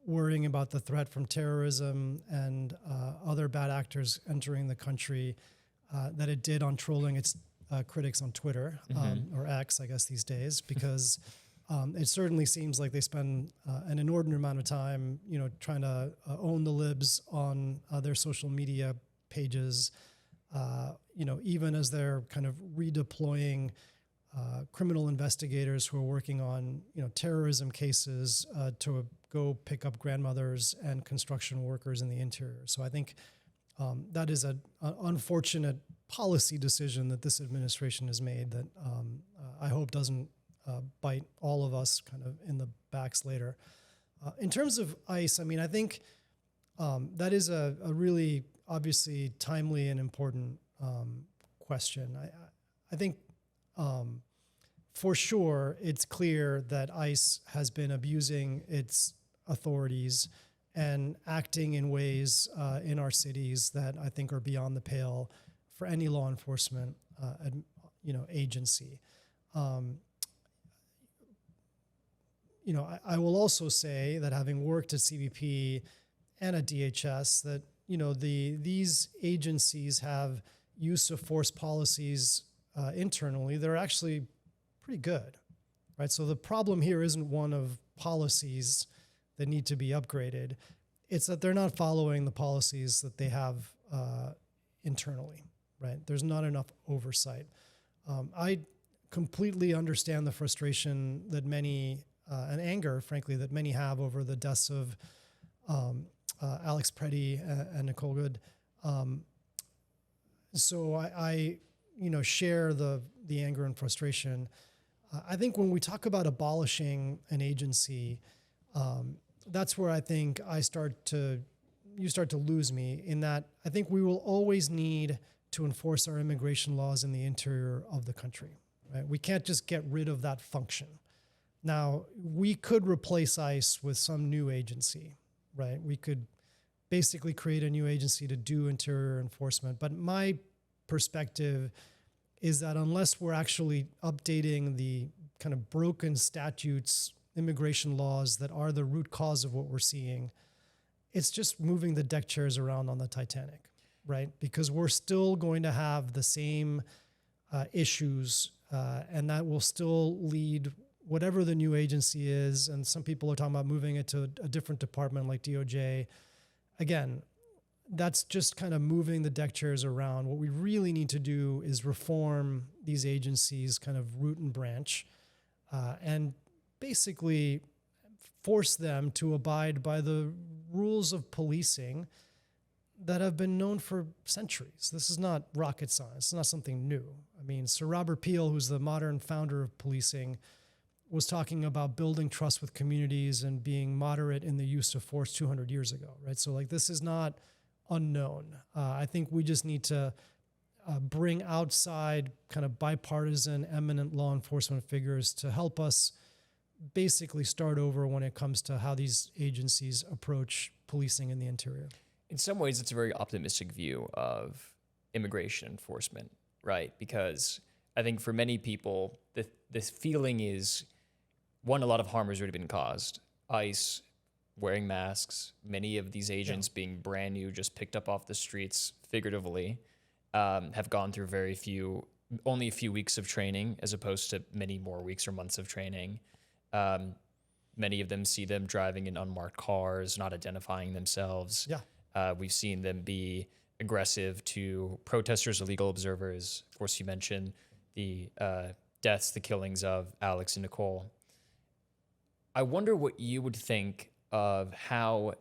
worrying about the threat from terrorism and other bad actors entering the country that it did on trolling its critics on Twitter, or X, I guess these days, because it certainly seems like they spend an inordinate amount of time, trying to own the libs on their social media pages, even as they're kind of redeploying criminal investigators who are working on, terrorism cases to go pick up grandmothers and construction workers in the interior. So I think that is an unfortunate policy decision that this administration has made that I hope doesn't bite all of us kind of in the backs later. In terms of ICE, I think that is a really obviously timely and important question. I think for sure it's clear that ICE has been abusing its authorities and acting in ways in our cities that I think are beyond the pale for any law enforcement agency. I will also say that having worked at CBP and at DHS, that these agencies have use of force policies internally. They're actually pretty good, right? So the problem here isn't one of policies that need to be upgraded. It's that they're not following the policies that they have internally, right? There's not enough oversight. I completely understand the frustration that many, and anger, frankly, that many have over the deaths of Alex Preddy and Nicole Good. So I share the anger and frustration. I think when we talk about abolishing an agency, that's where I think you start to lose me, in that I think we will always need to enforce our immigration laws in the interior of the country, right? We can't just get rid of that function. Now, we could replace ICE with some new agency, right? We could basically create a new agency to do interior enforcement. But my perspective is that unless we're actually updating the kind of broken statutes, immigration laws that are the root cause of what we're seeing, it's just moving the deck chairs around on the Titanic, right? Because we're still going to have the same issues, and that will still lead, whatever the new agency is, and some people are talking about moving it to a different department like DOJ. Again, that's just kind of moving the deck chairs around. What we really need to do is reform these agencies kind of root and branch, and basically force them to abide by the rules of policing that have been known for centuries. This is not rocket science. It's not something new. Sir Robert Peel, who's the modern founder of policing, was talking about building trust with communities and being moderate in the use of force 200 years ago, right? So this is not unknown. I think we just need to bring outside kind of bipartisan, eminent law enforcement figures to help us basically start over when it comes to how these agencies approach policing in the interior. In some ways, it's a very optimistic view of immigration enforcement, right? Because I think for many people, this feeling is, one, a lot of harm has already been caused. ICE wearing masks, many of these agents being brand new, just picked up off the streets, figuratively, have gone through only a few weeks of training, as opposed to many more weeks or months of training. Many of them see them driving in unmarked cars, not identifying themselves. Yeah. We've seen them be aggressive to protesters, illegal observers. Of course, you mentioned the deaths, the killings of Alex and Nicole. I wonder what you would think of how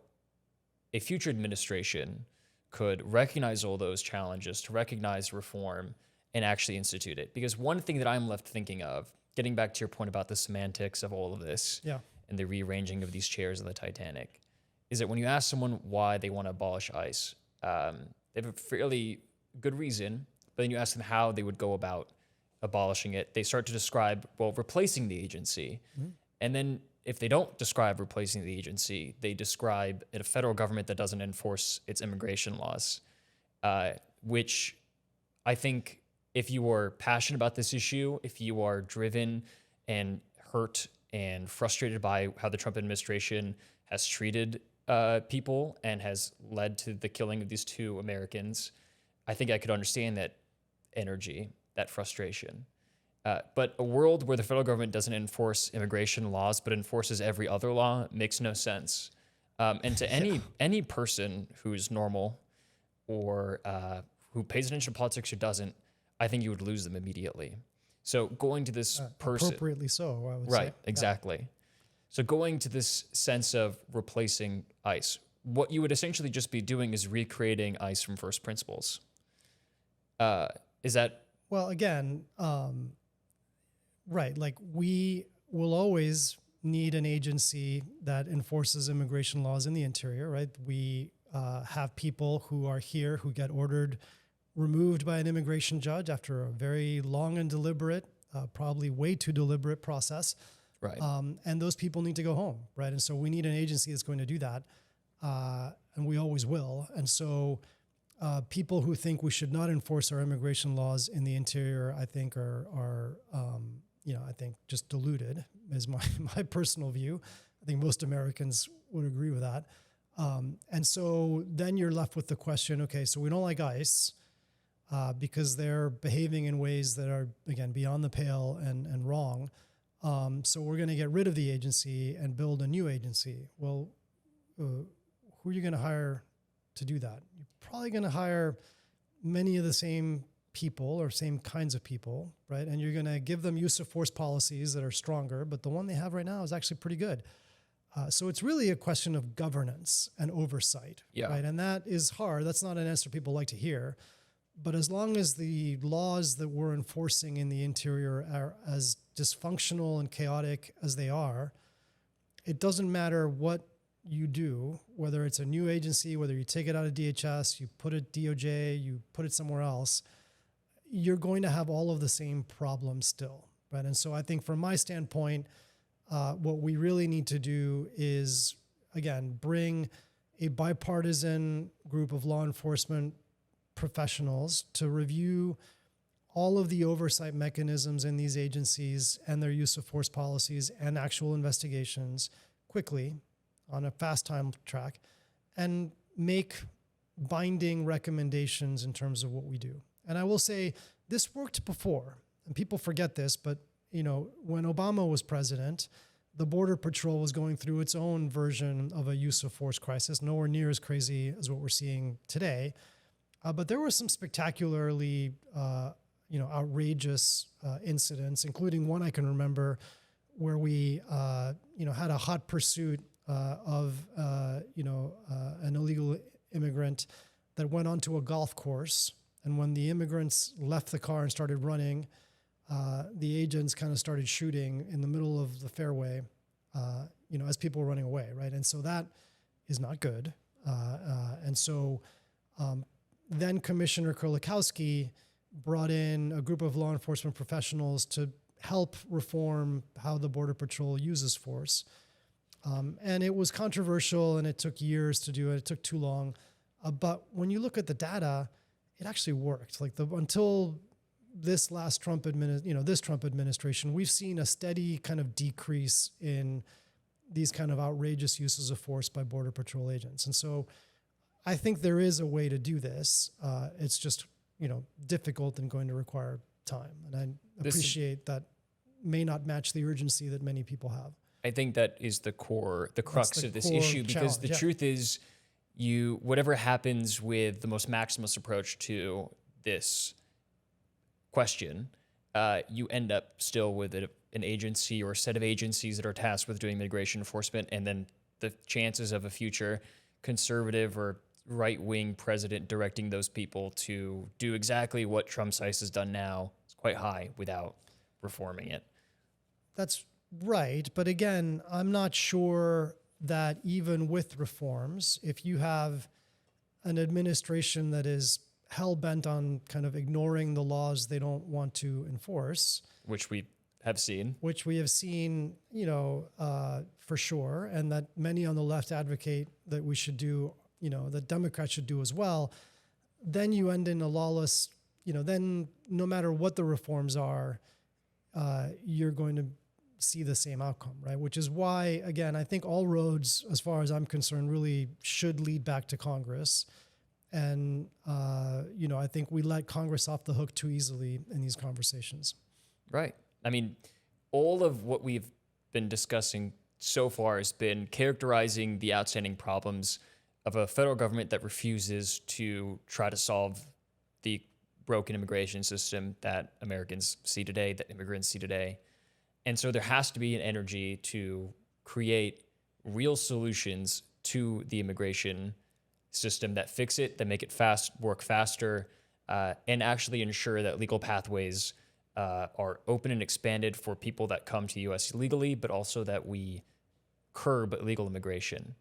a future administration could recognize all those challenges, to recognize reform, and actually institute it. Because one thing that I'm left thinking of, getting back to your point about the semantics of all of this, and the rearranging of these chairs on the Titanic, is that when you ask someone why they want to abolish ICE, they have a fairly good reason, But then you ask them how they would go about abolishing it. They start to describe, well, replacing the agency. And then if they don't describe replacing the agency, they describe a federal government that doesn't enforce its immigration laws, which I think if you are passionate about this issue, if you are driven and hurt and frustrated by how the Trump administration has treated people and has led to the killing of these 2 Americans, I think I could understand that energy, that frustration. But a world where the federal government doesn't enforce immigration laws but enforces every other law makes no sense. And to any person who's normal or who pays attention to politics or doesn't, I think you would lose them immediately. So going to this person... Appropriately so, I would say. Right, exactly. Yeah. So going to this sense of replacing ICE, what you would essentially just be doing is recreating ICE from first principles. Is that... Well, again, right, like we will always need an agency that enforces immigration laws in the interior, right? We have people who are here who get ordered removed by an immigration judge after a very long and deliberate, probably way too deliberate process. Right. And those people need to go home, right? And so we need an agency that's going to do that, and we always will. And so people who think we should not enforce our immigration laws in the interior, I think are I think just deluded is my personal view. I think most Americans would agree with that. And so then you're left with the question, okay, so we don't like ICE because they're behaving in ways that are, again, beyond the pale and wrong. So we're going to get rid of the agency and build a new agency. Well, who are you going to hire to do that? You're probably going to hire many of the same people or same kinds of people, right? And you're going to give them use of force policies that are stronger, but the one they have right now is actually pretty good. So it's really a question of governance and oversight, right? And that is hard. That's not an answer people like to hear. But as long as the laws that we're enforcing in the interior are as dysfunctional and chaotic as they are, it doesn't matter what you do, whether it's a new agency, whether you take it out of DHS, you put it DOJ, you put it somewhere else, you're going to have all of the same problems still, right? And so I think from my standpoint, what we really need to do is, again, bring a bipartisan group of law enforcement professionals to review all of the oversight mechanisms in these agencies and their use of force policies and actual investigations quickly on a fast time track and make binding recommendations in terms of what we do. And I will say this worked before, and people forget this, but when Obama was president, the Border Patrol was going through its own version of a use of force crisis, nowhere near as crazy as what we're seeing today. But there were some spectacularly, outrageous incidents, including one I can remember where we, had a hot pursuit of, an illegal immigrant that went onto a golf course. And when the immigrants left the car and started running, the agents kind of started shooting in the middle of the fairway, as people were running away, right? And so that is not good. Then Commissioner Kurlikowski brought in a group of law enforcement professionals to help reform how the Border Patrol uses force. And it was controversial, and it took years to do it. It took too long. But when you look at the data, it actually worked. Until this last Trump administration, we've seen a steady kind of decrease in these kind of outrageous uses of force by Border Patrol agents. And so I think there is a way to do this. It's just, difficult and going to require time. And I appreciate that may not match the urgency that many people have. I think that is the crux of this issue, because the truth is, whatever happens with the most maximalist approach to this question, you end up still with an agency or a set of agencies that are tasked with doing immigration enforcement, and then the chances of a future conservative or right-wing president directing those people to do exactly what Trump's ICE has done now is quite high without reforming it. That's right. But again, I'm not sure that even with reforms, if you have an administration that is hell-bent on kind of ignoring the laws they don't want to enforce. Which we have seen. Which we have seen, for sure, and that many on the left advocate that we should do, that Democrats should do as well. Then you end in a lawless, then no matter what the reforms are, you're going to see the same outcome, right? Which is why, again, I think all roads, as far as I'm concerned, really should lead back to Congress. And, I think we let Congress off the hook too easily in these conversations. Right. I mean, all of what we've been discussing so far has been characterizing the outstanding problems of a federal government that refuses to try to solve the broken immigration system that Americans see today, that immigrants see today. And so there has to be an energy to create real solutions to the immigration system that fix it, that make it work faster, and actually ensure that legal pathways are open and expanded for people that come to the U.S. illegally, but also that we curb illegal immigration,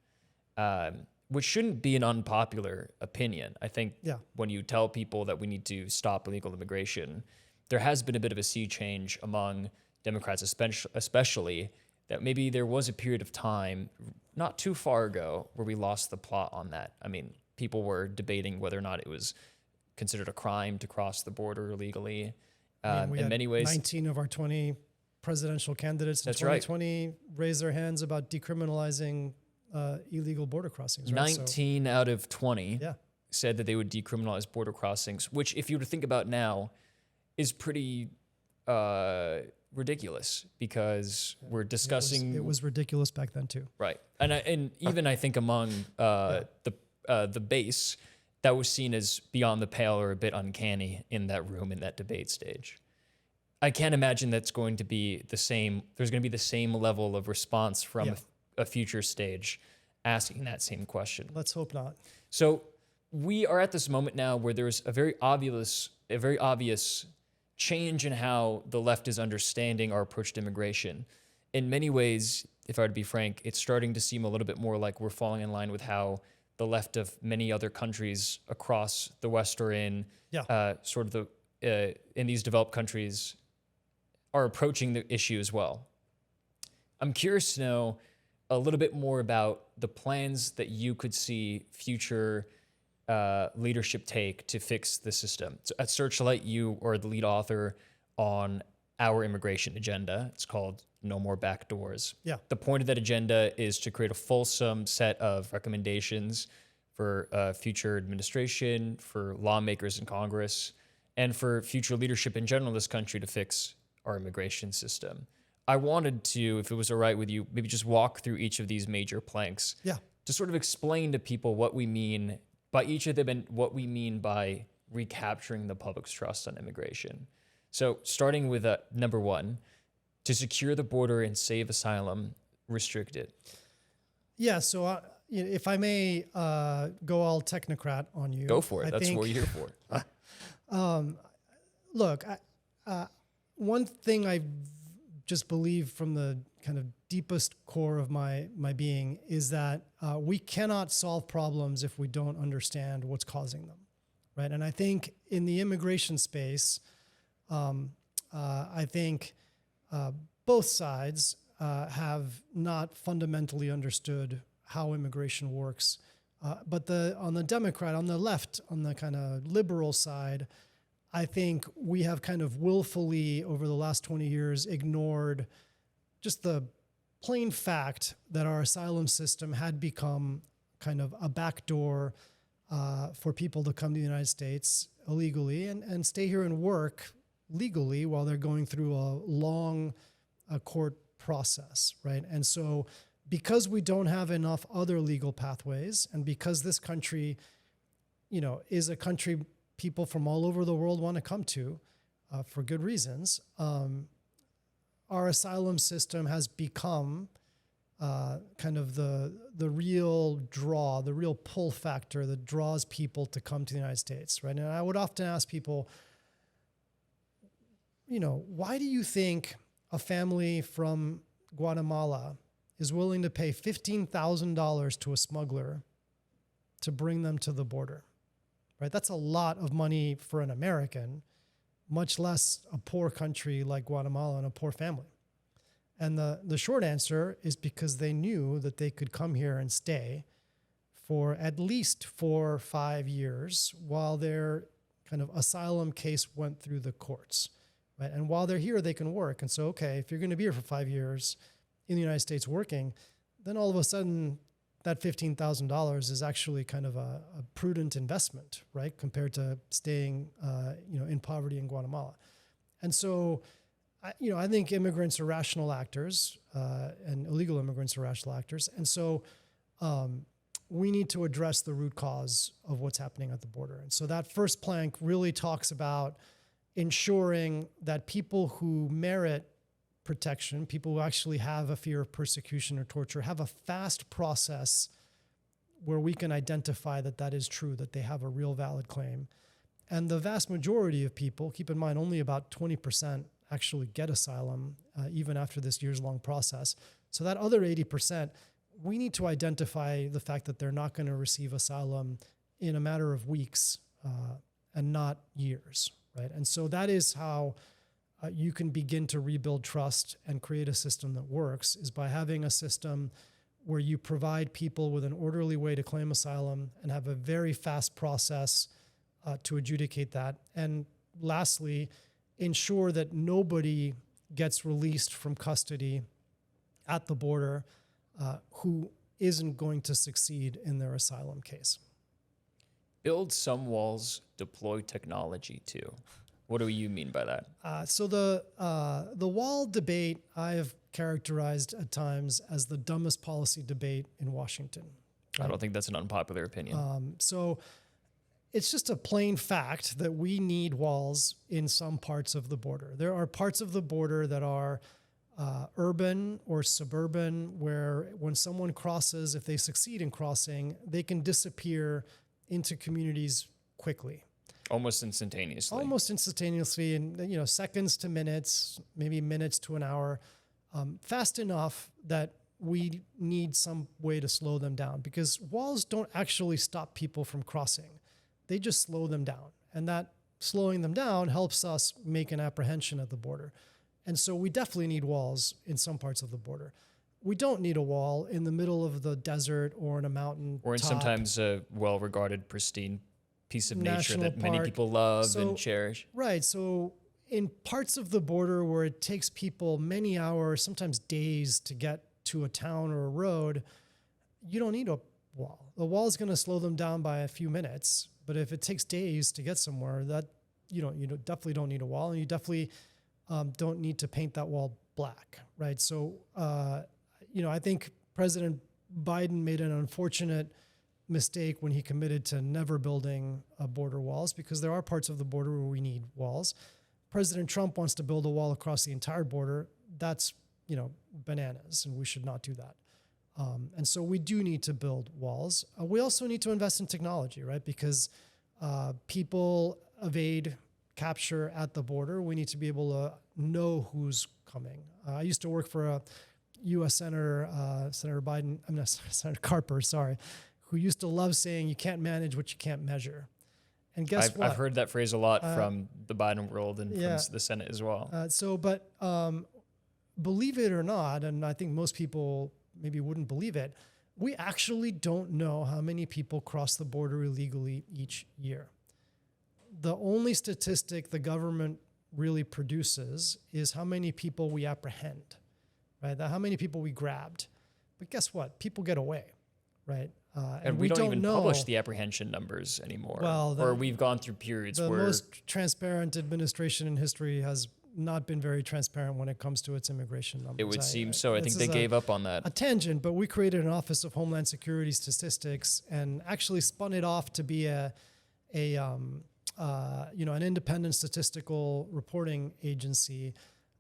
which shouldn't be an unpopular opinion. I think when you tell people that we need to stop illegal immigration, there has been a bit of a sea change among Democrats, especially, that maybe there was a period of time not too far ago where we lost the plot on that. I mean, people were debating whether or not it was considered a crime to cross the border illegally. In many ways, 19 of our 20 presidential candidates in 2020 raised their hands about decriminalizing illegal border crossings. Right? 19 out of 20 said that they would decriminalize border crossings, which, if you were to think about now, is pretty ridiculous, because we're discussing. It was ridiculous back then too. Right, and even I think among the base, that was seen as beyond the pale or a bit uncanny in that room, in that debate stage. I can't imagine that's going to be the same. There's going to be the same level of response from a future stage asking that same question. Let's hope not. So we are at this moment now where there's a very obvious change in how the left is understanding our approach to immigration. In many ways, if I were to be frank, it's starting to seem a little bit more like we're falling in line with how the left of many other countries across the West are in, in these developed countries are approaching the issue as well. I'm curious to know a little bit more about the plans that you could see future leadership take to fix the system. So at Searchlight, you are the lead author on our immigration agenda. It's called No More Backdoors. Yeah. The point of that agenda is to create a fulsome set of recommendations for future administration, for lawmakers in Congress, and for future leadership in general in this country to fix our immigration system. I wanted to, if it was all right with you, maybe just walk through each of these major planks to sort of explain to people what we mean by each of them and what we mean by recapturing the public's trust on immigration. So starting with number one, to secure the border and save asylum, restrict it. Yeah, so if I may go all technocrat on you. Go for it. That's what you're here for. Look, one thing I just believe from the kind of deepest core of my being is that we cannot solve problems if we don't understand what's causing them, right? And I think in the immigration space, I think both sides have not fundamentally understood how immigration works. But on the left, on the kind of liberal side, I think we have kind of willfully over the last 20 years ignored just the plain fact that our asylum system had become kind of a backdoor for people to come to the United States illegally and stay here and work legally while they're going through a long court process, right? And so because we don't have enough other legal pathways, and because this country, is a country people from all over the world want to come to for good reasons, our asylum system has become kind of the real draw, the real pull factor that draws people to come to the United States, right? And I would often ask people, why do you think a family from Guatemala is willing to pay $15,000 to a smuggler to bring them to the border, right? That's a lot of money for an American, much less a poor country like Guatemala and a poor family. And the short answer is because they knew that they could come here and stay for at least 4 or 5 years while their kind of asylum case went through the courts, right? And while they're here, they can work. And so, okay, if you're going to be here for 5 years in the United States working, then all of a sudden that $15,000 is actually kind of a prudent investment, right? Compared to staying, in poverty in Guatemala. And so, I think immigrants are rational actors, and illegal immigrants are rational actors. And so we need to address the root cause of what's happening at the border. And so that first plank really talks about ensuring that people who merit protection, people who actually have a fear of persecution or torture, have a fast process where we can identify that that is true, that they have a real valid claim. And the vast majority of people, keep in mind, only about 20% actually get asylum, even after this years-long process. So that other 80%, we need to identify the fact that they're not going to receive asylum in a matter of weeks and not years, right? And so that is how you can begin to rebuild trust and create a system that works, is by having a system where you provide people with an orderly way to claim asylum and have a very fast process to adjudicate that. And lastly, ensure that nobody gets released from custody at the border who isn't going to succeed in their asylum case. Build some walls, deploy technology too. What do you mean by that? So the wall debate I have characterized at times as the dumbest policy debate in Washington. Right? I don't think that's an unpopular opinion. So it's just a plain fact that we need walls in some parts of the border. There are parts of the border that are urban or suburban, where when someone crosses, if they succeed in crossing, they can disappear into communities quickly. Almost instantaneously. Almost instantaneously, in seconds to minutes, maybe minutes to an hour, fast enough that we need some way to slow them down, because walls don't actually stop people from crossing. They just slow them down. And that slowing them down helps us make an apprehension at the border. And so we definitely need walls in some parts of the border. We don't need a wall in the middle of the desert or in a mountain or in top. Sometimes a well-regarded, pristine piece of nature National that many park. people love and cherish. Right. So in parts of the border where it takes people many hours, sometimes days, to get to a town or a road, you don't need a wall. The wall is going to slow them down by a few minutes. But if it takes days to get somewhere, that you definitely don't need a wall, and you definitely don't need to paint that wall black, right? So, I think President Biden made an unfortunate mistake when he committed to never building border walls, because there are parts of the border where we need walls. President Trump wants to build a wall across the entire border. That's, bananas, and we should not do that. And so we do need to build walls. We also need to invest in technology, right? Because people evade capture at the border. We need to be able to know who's coming. I used to work for a U.S. Senator Carper, who used to love saying, you can't manage what you can't measure. And guess what? I've heard that phrase a lot from the Biden world and from the Senate as well. But believe it or not, and I think most people maybe wouldn't believe it, we actually don't know how many people cross the border illegally each year. The only statistic the government really produces is how many people we apprehend, right? How many people we grabbed. But guess what? People get away, right? And we don't even publish the apprehension numbers anymore. Well, or we've gone through periods where... The most transparent administration in history has not been very transparent when it comes to its immigration numbers. It would seem so. I think they gave up on that. A tangent, but we created an Office of Homeland Security Statistics and actually spun it off to be an independent statistical reporting agency.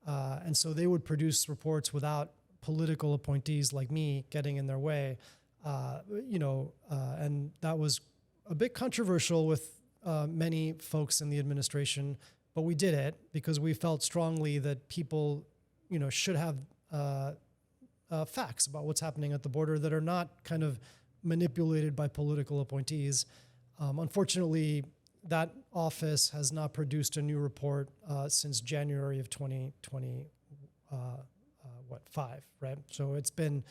And so they would produce reports without political appointees like me getting in their way. And that was a bit controversial with many folks in the administration, but we did it because we felt strongly that people, should have facts about what's happening at the border that are not kind of manipulated by political appointees. Unfortunately, that office has not produced a new report since January of 2025, right? So it's been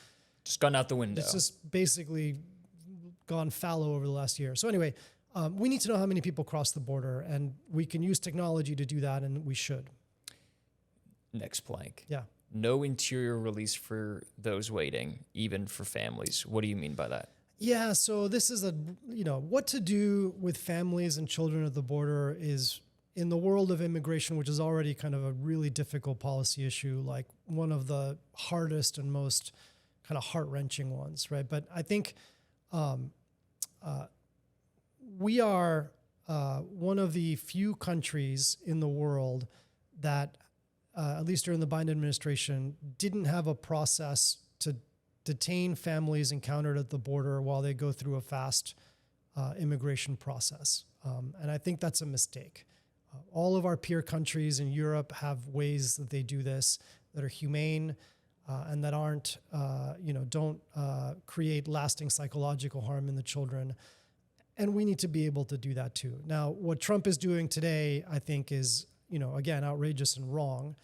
just gone out the window. It's just basically gone fallow over the last year. So anyway, we need to know how many people cross the border, and we can use technology to do that, and we should. Next plank. Yeah. No interior release for those waiting, even for families. What do you mean by that? Yeah, so this is what to do with families and children at the border is, in the world of immigration, which is already kind of a really difficult policy issue, like one of the hardest and most kind of heart-wrenching ones, right? But I think we are one of the few countries in the world that, at least during the Biden administration, didn't have a process to detain families encountered at the border while they go through a fast immigration process. And I think that's a mistake. All of our peer countries in Europe have ways that they do this that are humane and that aren't, don't create lasting psychological harm in the children. And we need to be able to do that too. Now, what Trump is doing today, I think, is, again, outrageous and wrong.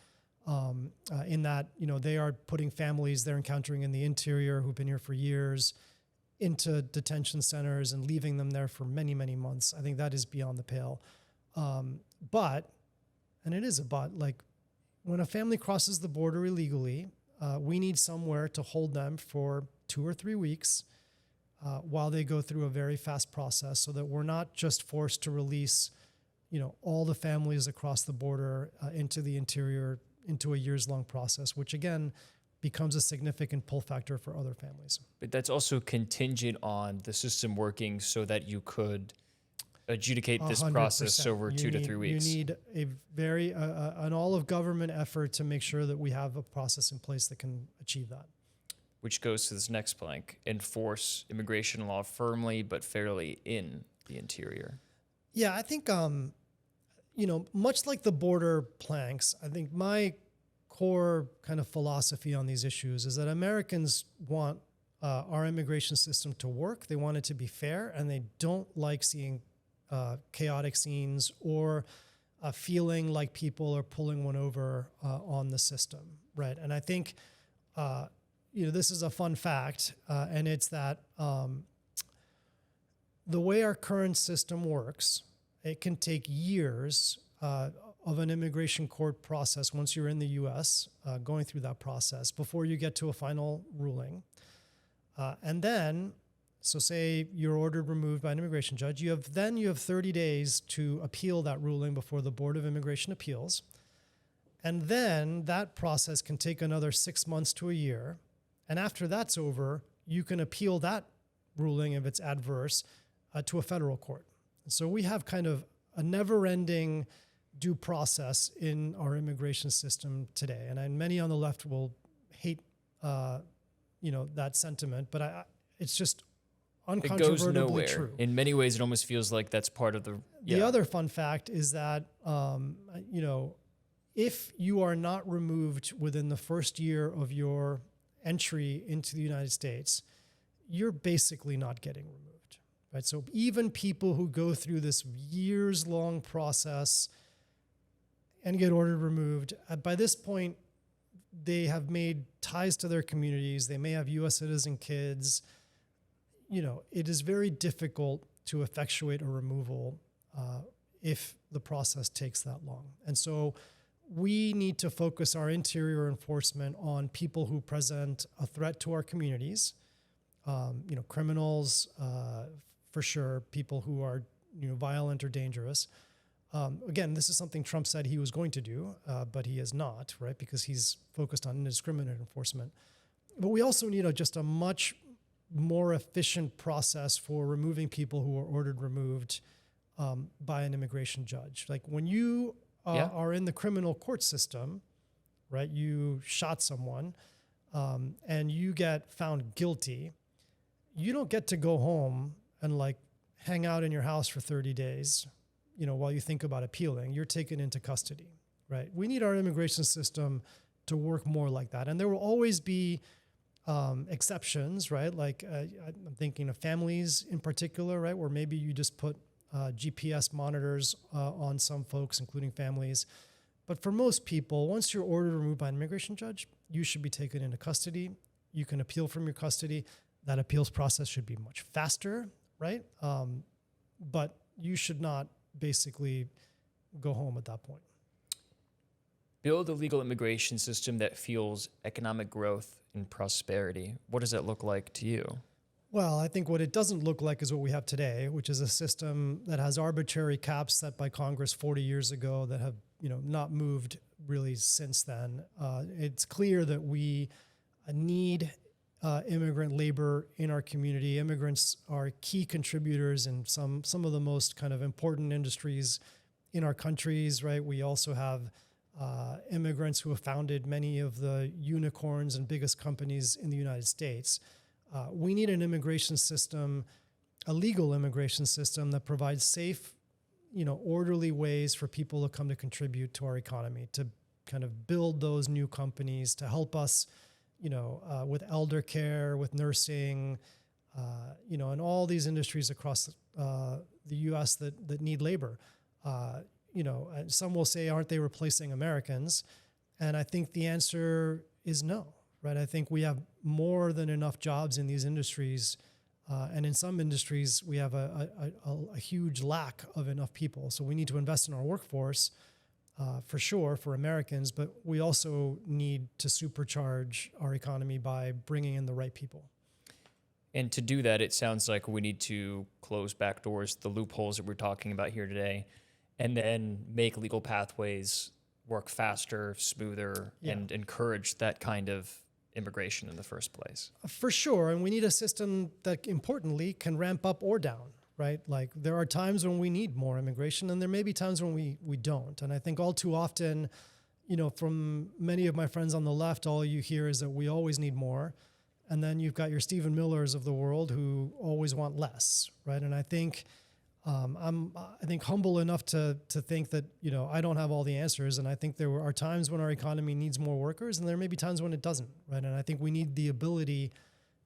In that, they are putting families they're encountering in the interior who've been here for years into detention centers and leaving them there for many, many months. I think that is beyond the pale. But, and it is a but, like when a family crosses the border illegally, we need somewhere to hold them for 2 or 3 weeks while they go through a very fast process, so that we're not just forced to release, all the families across the border into the interior into a years-long process, which again becomes a significant pull factor for other families. But that's also contingent on the system working so that you could adjudicate this 100%. process over 2 to 3 weeks. You need a very an all-of-government effort to make sure that we have a process in place that can achieve that. Which goes to this next plank: enforce immigration law firmly but fairly in the interior. Yeah, I think much like the border planks, I think my core kind of philosophy on these issues is that Americans want our immigration system to work. They want it to be fair, and they don't like seeing chaotic scenes or feeling like people are pulling one over on the system, right? And I think, this is a fun fact, and it's that the way our current system works, it can take years of an immigration court process once you're in the U.S., going through that process before you get to a final ruling. And then, so say you're ordered removed by an immigration judge, you have 30 days to appeal that ruling before the Board of Immigration Appeals. And then that process can take another 6 months to a year. And after that's over, you can appeal that ruling, if it's adverse, to a federal court. So we have kind of a never-ending due process in our immigration system today. And many on the left will hate, that sentiment, but it's just uncontrovertibly it goes nowhere. True. In many ways, it almost feels like that's part of the... Yeah. The other fun fact is that, if you are not removed within the first year of your entry into the United States, you're basically not getting removed, right? So even people who go through this years-long process and get ordered removed, by this point, they have made ties to their communities. They may have U.S. citizen kids. It is very difficult to effectuate a removal if the process takes that long. And so we need to focus our interior enforcement on people who present a threat to our communities, criminals, for sure, people who are violent or dangerous. Again, this is something Trump said he was going to do, but he has not, right? Because he's focused on indiscriminate enforcement. But we also need just a much more efficient process for removing people who are ordered removed by an immigration judge. Like when you are in the criminal court system, right? You shot someone and you get found guilty. You don't get to go home and hang out in your house for 30 days, while you think about appealing. You're taken into custody, right? We need our immigration system to work more like that. And there will always be exceptions, right? Like I'm thinking of families in particular, right? Where maybe you just put GPS monitors on some folks, including families. But for most people, once you're ordered removed by an immigration judge, you should be taken into custody. You can appeal from your custody. That appeals process should be much faster, right? But you should not basically go home at that point. Build a legal immigration system that fuels economic growth and prosperity. What does that look like to you? Well, I think what it doesn't look like is what we have today, which is a system that has arbitrary caps set by Congress 40 years ago that have, not moved really since then. It's clear that we need immigrant labor in our community. Immigrants are key contributors in some of the most kind of important industries in our countries, right? We also have immigrants who have founded many of the unicorns and biggest companies in the United States. We need an immigration system, a legal immigration system that provides safe, orderly ways for people to come to contribute to our economy, to kind of build those new companies, to help us, with elder care, with nursing, and all these industries across the U.S. that need labor. And some will say, aren't they replacing Americans? And I think the answer is no, right? I think we have more than enough jobs in these industries. And in some industries, we have a huge lack of enough people. So we need to invest in our workforce for sure for Americans, but we also need to supercharge our economy by bringing in the right people. And to do that, it sounds like we need to close back doors, the loopholes that we're talking about here today, and then make legal pathways work faster, smoother, and encourage that kind of immigration in the first place. For sure. And we need a system that, importantly, can ramp up or down, right? Like there are times when we need more immigration and there may be times when we don't. And I think all too often, from many of my friends on the left, all you hear is that we always need more. And then you've got your Stephen Millers of the world who always want less, right? And I think I'm humble enough to think that, I don't have all the answers. And I think there are times when our economy needs more workers and there may be times when it doesn't, right? And I think we need the ability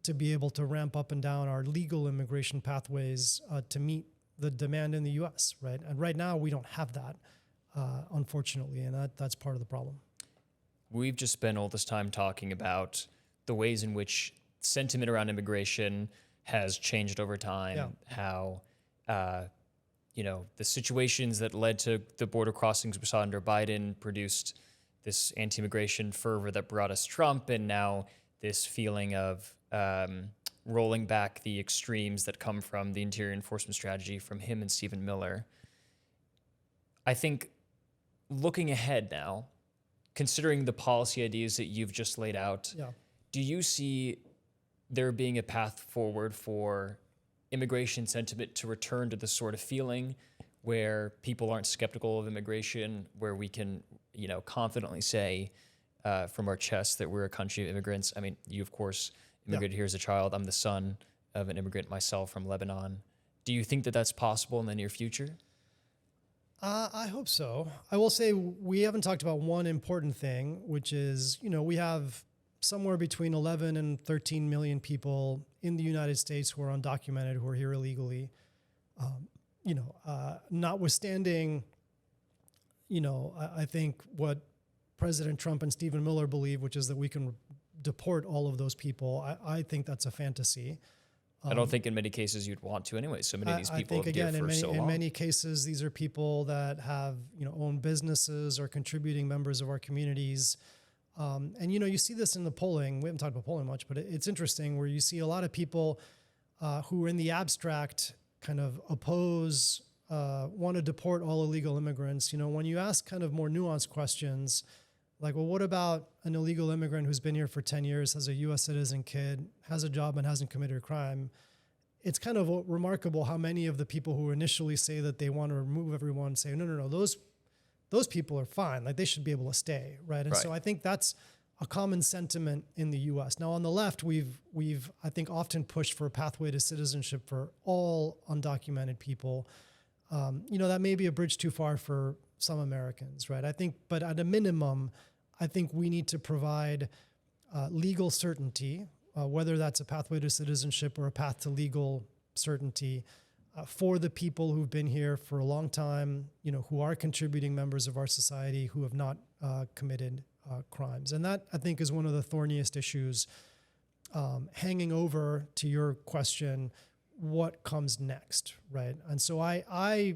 to be able to ramp up and down our legal immigration pathways to meet the demand in the U.S., right? And right now we don't have that, unfortunately, and that's part of the problem. We've just spent all this time talking about the ways in which sentiment around immigration has changed over time, how the situations that led to the border crossings we saw under Biden produced this anti-immigration fervor that brought us Trump, and now this feeling of rolling back the extremes that come from the interior enforcement strategy from him and Stephen Miller. I think looking ahead now, considering the policy ideas that you've just laid out, do you see there being a path forward for immigration sentiment to return to the sort of feeling where people aren't skeptical of immigration, where we can, confidently say from our chest that we're a country of immigrants? I mean, you, of course, immigrated here as a child. I'm the son of an immigrant myself from Lebanon. Do you think that that's possible in the near future? I hope so. I will say we haven't talked about one important thing, which is, we have somewhere between 11 and 13 million people in the United States who are undocumented, who are here illegally. Notwithstanding, I think what President Trump and Stephen Miller believe, which is that we can deport all of those people, I think that's a fantasy. I don't think in many cases you'd want to anyway. So many of these people have been here for so long. In many cases, these are people that have, own businesses or contributing members of our communities. And, you see this in the polling. We haven't talked about polling much, but it's interesting where you see a lot of people who in the abstract kind of oppose, want to deport all illegal immigrants. When you ask kind of more nuanced questions, like, well, what about an illegal immigrant who's been here for 10 years, has a U.S. citizen kid, has a job and hasn't committed a crime? It's kind of remarkable how many of the people who initially say that they want to remove everyone say, no, those people are fine. Like they should be able to stay, right? And so I think that's a common sentiment in the U.S. Now on the left, we've I think often pushed for a pathway to citizenship for all undocumented people. That may be a bridge too far for some Americans, right? I think, but at a minimum, I think we need to provide legal certainty whether that's a pathway to citizenship or a path to legal certainty for the people who've been here for a long time, who are contributing members of our society who have not committed crimes. And that, I think, is one of the thorniest issues hanging over to your question, what comes next, right? And so I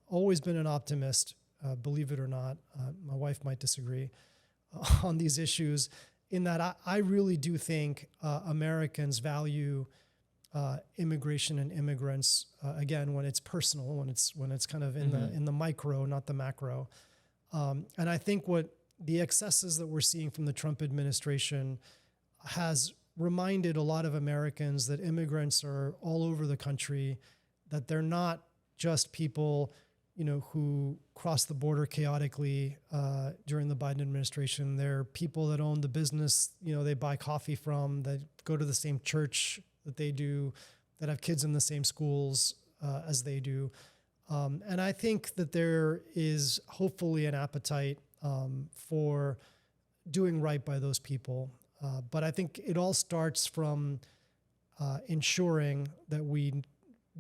always been an optimist, believe it or not. My wife might disagree on these issues, in that I really do think Americans value immigration and immigrants, again, when it's personal, when it's kind of in the micro, not the macro. And I think what the excesses that we're seeing from the Trump administration has reminded a lot of Americans that immigrants are all over the country, that they're not just people, who cross the border chaotically during the Biden administration. They're people that own the business, they buy coffee from, that go to the same church that they do, that have kids in the same schools as they do. And I think that there is hopefully an appetite for doing right by those people. But I think it all starts from ensuring that we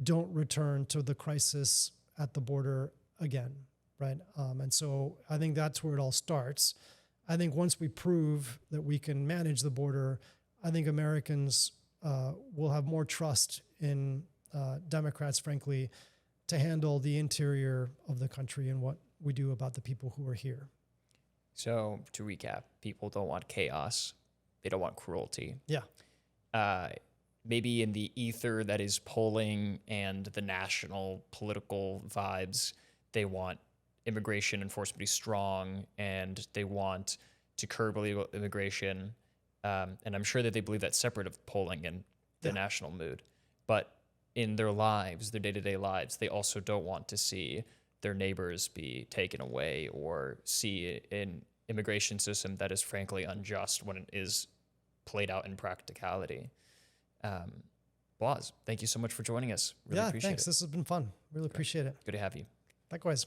don't return to the crisis at the border again, right? And so I think that's where it all starts. I think once we prove that we can manage the border, I think Americans will have more trust in Democrats, frankly, to handle the interior of the country and what we do about the people who are here. So to recap, people don't want chaos. They don't want cruelty. Yeah. Maybe in the ether that is polling and the national political vibes, they want immigration enforcement to be strong, and they want to curb illegal immigration. And I'm sure that they believe that's separate of polling and the national mood. But in their lives, their day-to-day lives, they also don't want to see their neighbors be taken away, or see an immigration system that is frankly unjust when it is played out in practicality. Blas, thank you so much for joining us. Really appreciate it. Thanks. This has been fun. Really appreciate it. Good to have you. Likewise.